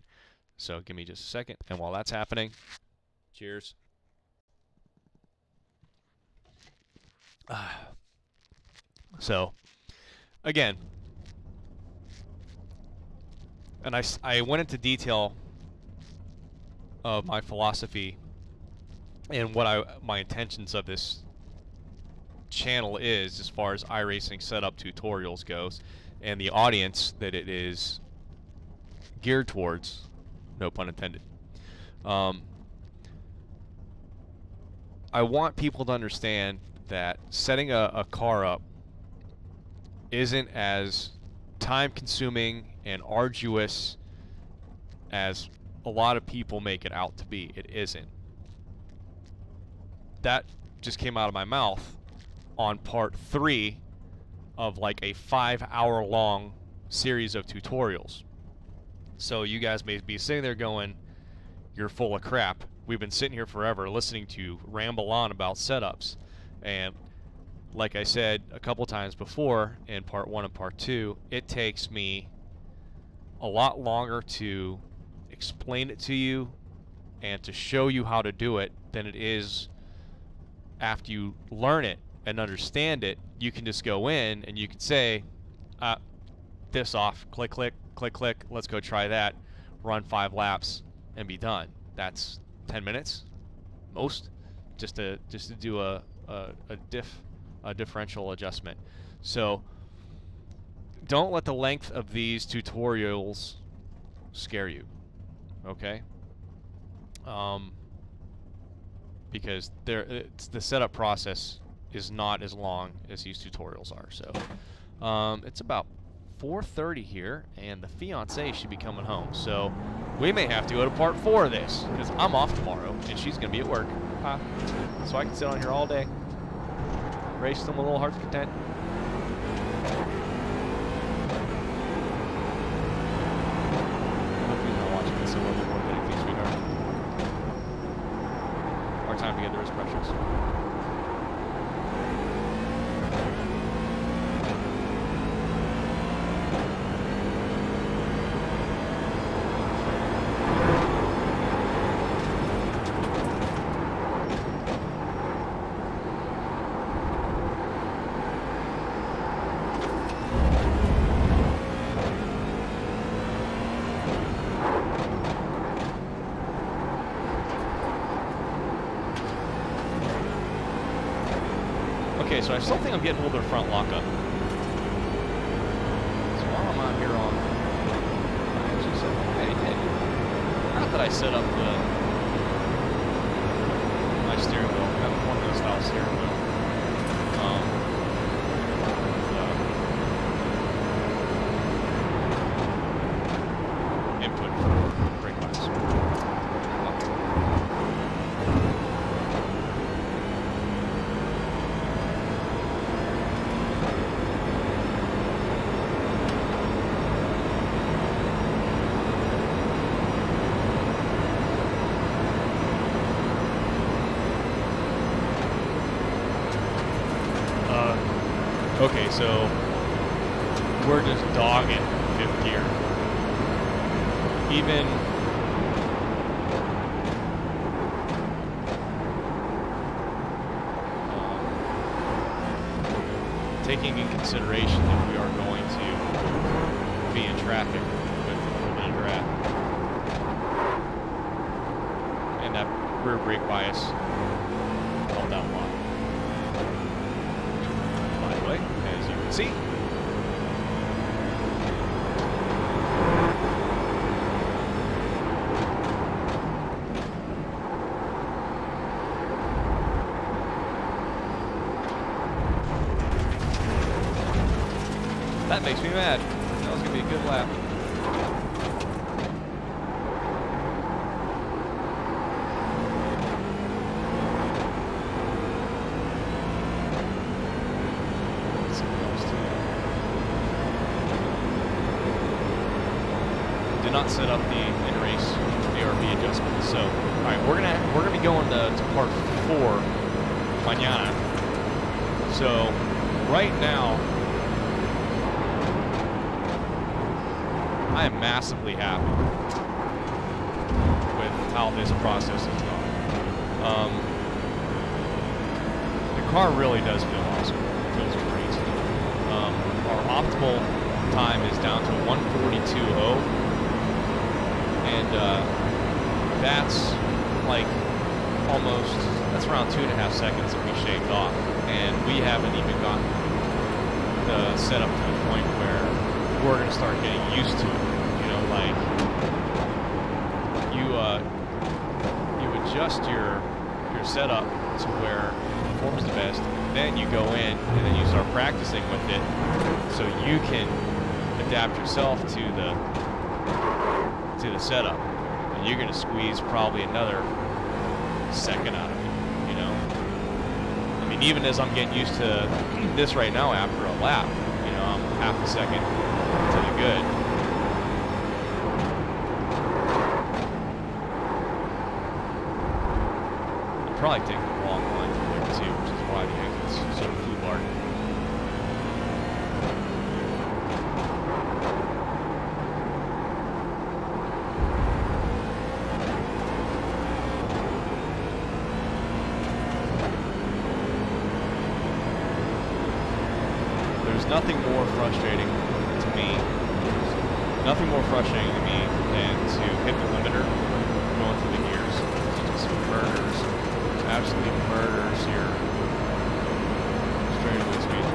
So give me just a second. And while that's happening, cheers. So, again, and I went into detail of my philosophy and what my intentions of this channel is as far as iRacing setup tutorials goes, and the audience that it is geared towards, no pun intended. I want people to understand that setting a car up isn't as time-consuming and arduous as a lot of people make it out to be. It isn't. That just came out of my mouth on part 3 of like a 5-hour-long series of tutorials. So you guys may be sitting there going, you're full of crap. We've been sitting here forever listening to you ramble on about setups. And like I said a couple times before in part 1 and part 2, it takes me a lot longer to explain it to you and to show you how to do it than it is after you learn it and understand it. You can just go in and you can say, this off, click, click, click, click, let's go try that, run 5 laps, and be done. That's 10 minutes, most, just to do a differential adjustment. So don't let the length of these tutorials scare you, okay? Because the setup process is not as long as these tutorials are. So it's about 4:30 here, and the fiance should be coming home. So we may have to go to part 4 of this, because I'm off tomorrow, and she's going to be at work. So I can sit on here all day, race them a little heart's content. get the wrist pressures. Okay, so I still think I'm getting a little bit of front lockup. So while I'm out here on, I actually said, hey, not that I set up my steering wheel. I have a Formula style steering wheel. Input for brake lines. Okay, so we're just dogging 5th gear. Even taking in consideration that we are going to be in traffic with a little bit of drag and that rear brake bias held down a lot. As you can see, that makes me mad. That was gonna be a good lap. Not set up the in-race ARB adjustment. So, all right, we're gonna be going to part 4 mañana. So, right now, I am massively happy with how this process has gone. The car really does feel awesome. It feels great. Our optimal time is down to 1:42.0. And that's like that's around 2.5 seconds that we shaved off. And we haven't even gotten the setup to the point where we're going to start getting used to it. You know, like you adjust your setup to where it performs the best. Then you go in and then you start practicing with it so you can adapt yourself to the setup, and you're going to squeeze probably another second out of it, you know? I mean, even as I'm getting used to this right now after a lap, you know, I'm half a second to the good. I'm probably taking the wrong line from there too, which is why the exit's so foobarred. Nothing more frustrating to me. Nothing more frustrating to me than to hit the limiter going through the gears. Just murders, absolutely murders your straightaway speed.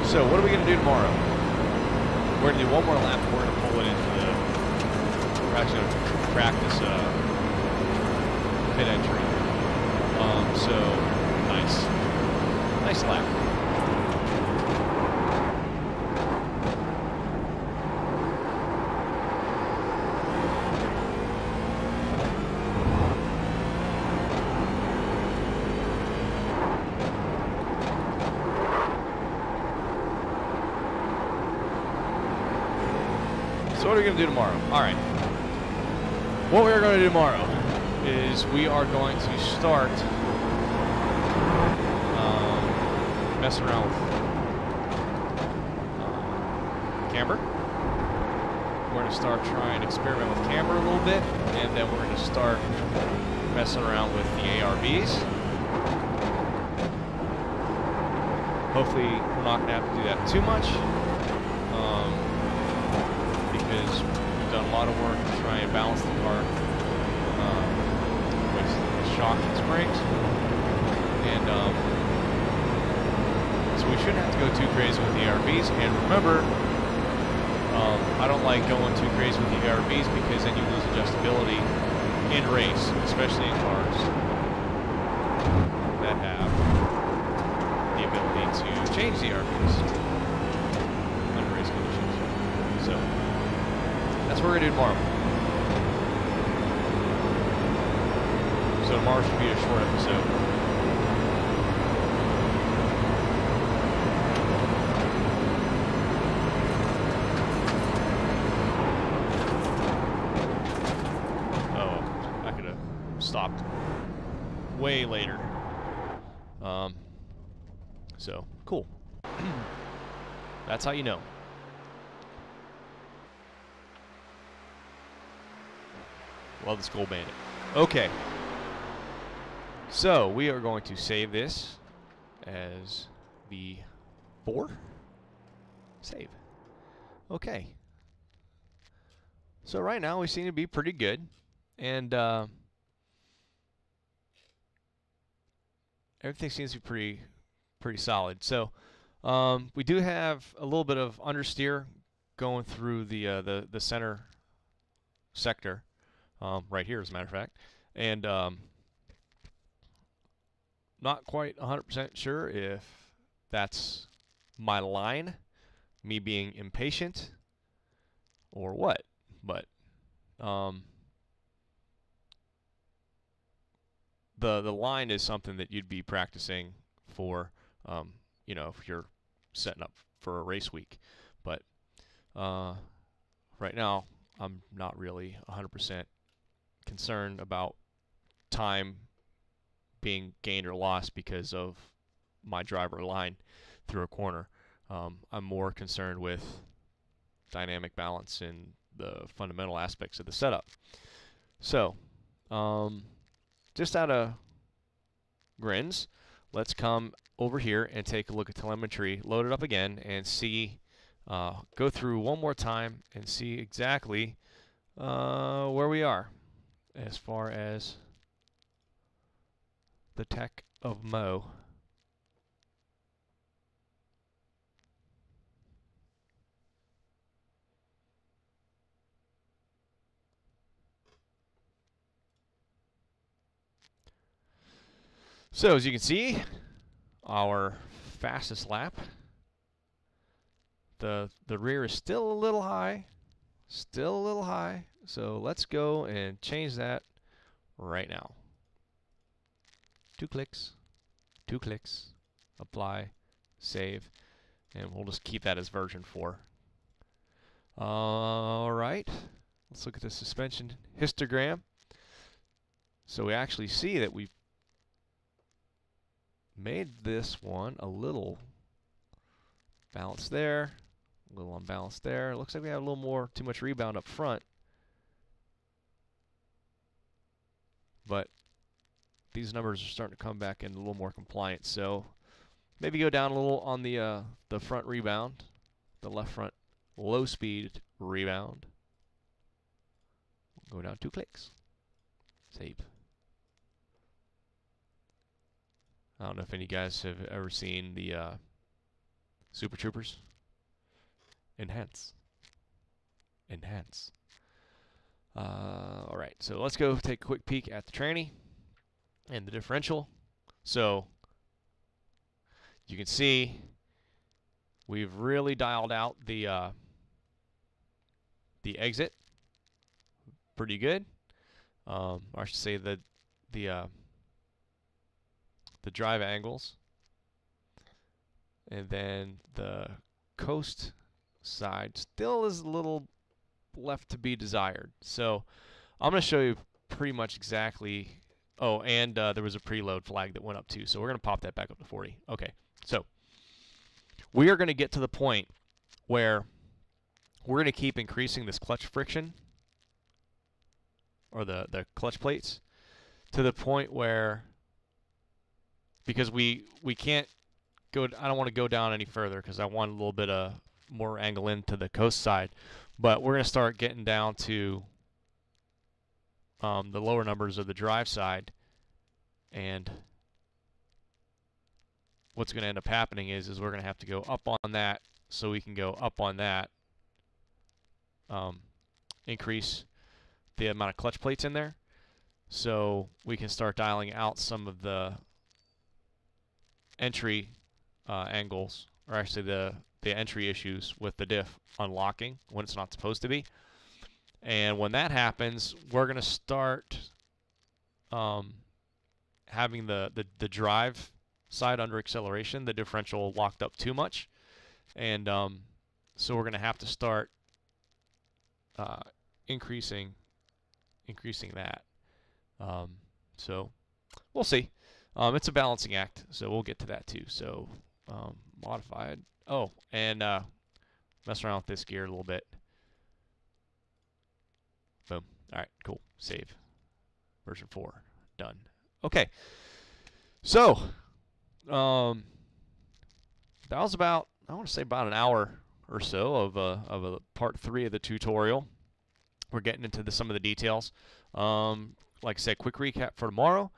So what are we going to do tomorrow? We're going to do one more lap. We're going to pull it into the. We're actually going to practice pit entry. So nice lap. So what are we going to do tomorrow? All right. What we are going to do tomorrow is we are going to start messing around with camber. We're going to start trying to experiment with camber a little bit, and then we're going to start messing around with the ARBs. Hopefully we're not going to have to do that too much, because we've done a lot of work to try and balance the car with shocks and springs, and so we shouldn't have to go too crazy with the ARBs. And remember, I don't like going too crazy with the ARBs because then you lose adjustability in race, especially in cars that have the ability to change the ARBs under race conditions. So that's what we're going to do tomorrow. So tomorrow should be a short episode. Stopped way later. So cool. That's how you know. Love the Skull Bandit. Okay. So we are going to save this as V4. Save. Okay. So right now we seem to be pretty good, and everything seems to be pretty solid. So we do have a little bit of understeer going through the center sector, right here, as a matter of fact, and not quite 100% sure if that's my line, me being impatient, or what, but the line is something that you'd be practicing for, you know, if you're setting up for a race week. But right now, I'm not really 100% concerned about time being gained or lost because of my driver line through a corner. I'm more concerned with dynamic balance and the fundamental aspects of the setup. So, just out of grins, let's come over here and take a look at telemetry, load it up again, and see, go through one more time and see exactly where we are as far as the tech of Mo. So as you can see, our fastest lap, the rear is still a little high, so let's go and change that right now. 2 clicks, apply, save, and we'll just keep that as version 4. Alright, let's look at the suspension histogram. So we actually see that we've made this one a little balanced there, a little unbalanced there. Looks like we have a little too much rebound up front. But these numbers are starting to come back in a little more compliant. So maybe go down a little on the front rebound, the left front low speed rebound. Go down 2 clicks. Save. I don't know if any of you guys have ever seen the Super Troopers. Enhance. Alright, so let's go take a quick peek at the tranny and the differential. So you can see we've really dialed out the exit pretty good. Or I should say the drive angles, and then the coast side still is a little left to be desired. So I'm going to show you pretty much exactly. Oh, and there was a preload flag that went up too. So we're going to pop that back up to 40. Okay, so we are going to get to the point where we're going to keep increasing this clutch friction, or the clutch plates, to the point where, because we can't go, I don't want to go down any further because I want a little bit of more angle into the coast side, but we're going to start getting down to the lower numbers of the drive side, and what's going to end up happening is we're going to have to go up on that so we can go up on that, increase the amount of clutch plates in there, so we can start dialing out some of the entry angles, or actually the entry issues with the diff unlocking when it's not supposed to be. And when that happens, we're going to start having the drive side under acceleration, the differential locked up too much, and so we're going to have to start increasing that. So we'll see. It's a balancing act, so we'll get to that too. So modified. Oh, and mess around with this gear a little bit. Boom. All right, cool. Save. Version 4. Done. Okay. So that was about, I want to say about an hour or so of a part 3 of the tutorial. We're getting into some of the details. Like I said, quick recap for tomorrow.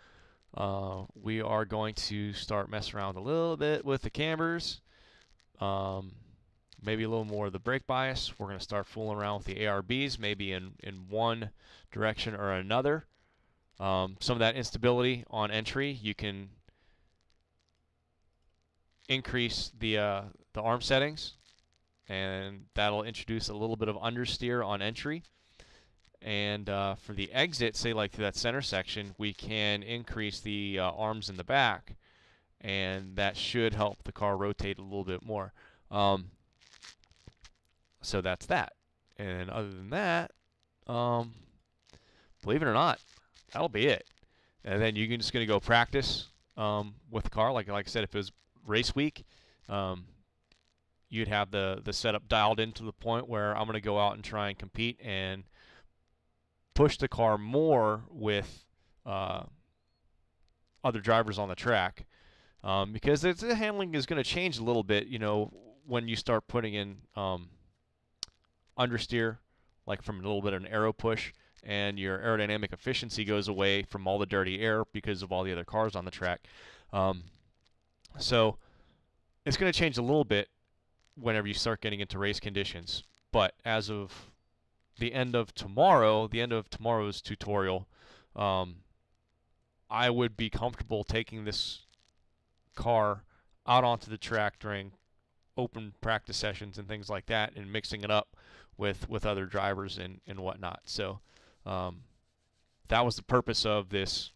We are going to start messing around a little bit with the cambers, maybe a little more of the brake bias. We're going to start fooling around with the ARBs, maybe in one direction or another. Some of that instability on entry, you can increase the arm settings, and that'll introduce a little bit of understeer on entry. And for the exit, say like through that center section, we can increase the arms in the back, and that should help the car rotate a little bit more. So that's that. And other than that, believe it or not, that'll be it. And then you're just going to go practice with the car. Like I said, if it was race week, you'd have the setup dialed in to the point where I'm going to go out and try and compete and push the car more with other drivers on the track, because the handling is going to change a little bit, you know, when you start putting in understeer, like from a little bit of an aero push, and your aerodynamic efficiency goes away from all the dirty air because of all the other cars on the track. So it's going to change a little bit whenever you start getting into race conditions. But as of the end of tomorrow's tutorial, I would be comfortable taking this car out onto the track during open practice sessions and things like that, and mixing it up with other drivers and whatnot. So that was the purpose of this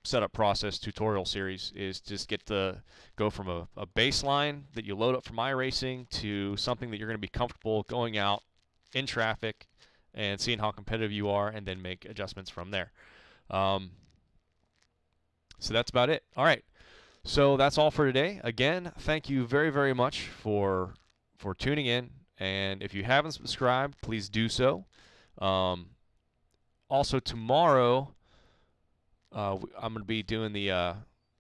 setup process tutorial series, is just go from a baseline that you load up from iRacing to something that you're going to be comfortable going out in traffic and seeing how competitive you are, and then make adjustments from there. So that's about it. All right. So that's all for today. Again, thank you very, very much for tuning in. And if you haven't subscribed, please do so. Also tomorrow, I'm going to be doing the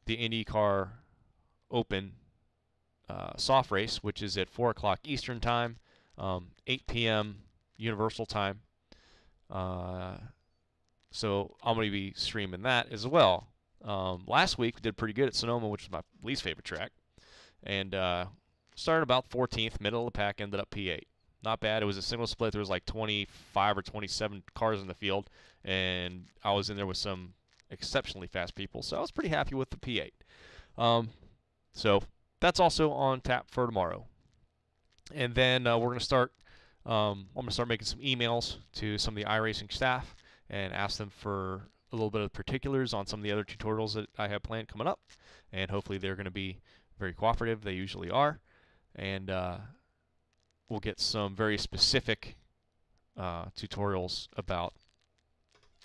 IndyCar Open soft race, which is at 4 o'clock Eastern Time, 8 p.m. Universal Time. So I'm going to be streaming that as well. Last week we did pretty good at Sonoma, which is my least favorite track, and started about 14th, middle of the pack, ended up P8. Not bad. It was a single split. There was like 25 or 27 cars in the field, and I was in there with some exceptionally fast people, so I was pretty happy with the P8. So that's also on tap for tomorrow. And then we're going to start. I'm going to start making some emails to some of the iRacing staff and ask them for a little bit of particulars on some of the other tutorials that I have planned coming up, and hopefully they're going to be very cooperative. They usually are, and we'll get some very specific tutorials about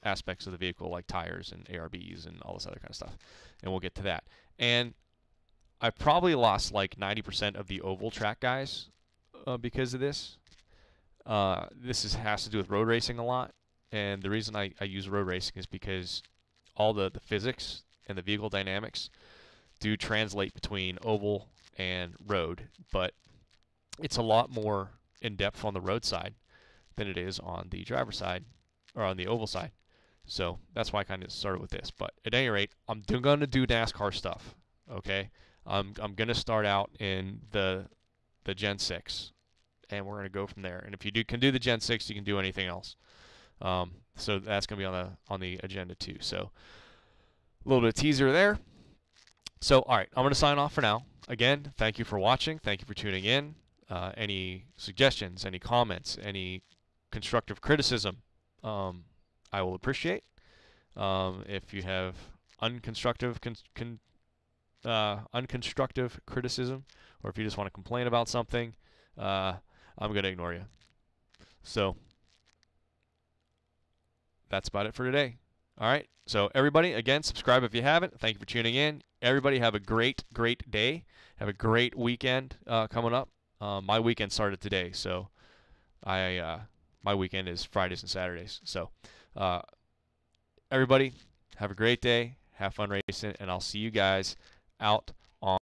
aspects of the vehicle like tires and ARBs and all this other kind of stuff, and we'll get to that. And I probably lost like 90% of the oval track guys because of this. This has to do with road racing a lot, and the reason I use road racing is because all the physics and the vehicle dynamics do translate between oval and road, but it's a lot more in depth on the road side than it is on the driver side or on the oval side. So that's why I kind of started with this. But at any rate, I'm going to do NASCAR stuff. Okay, I'm going to start out in the Gen 6, and we're going to go from there. And if you can do the Gen 6, you can do anything else. So that's going to be on the agenda too. So a little bit of teaser there. So all right, I'm going to sign off for now. Again, thank you for watching. Thank you for tuning in. Any suggestions, any comments, any constructive criticism, I will appreciate. If you have unconstructive criticism, or if you just want to complain about something, I'm going to ignore you. So that's about it for today. All right. So everybody, again, subscribe if you haven't. Thank you for tuning in. Everybody have a great, great day. Have a great weekend coming up. My weekend started today, so my weekend is Fridays and Saturdays. So everybody, have a great day. Have fun racing, and I'll see you guys out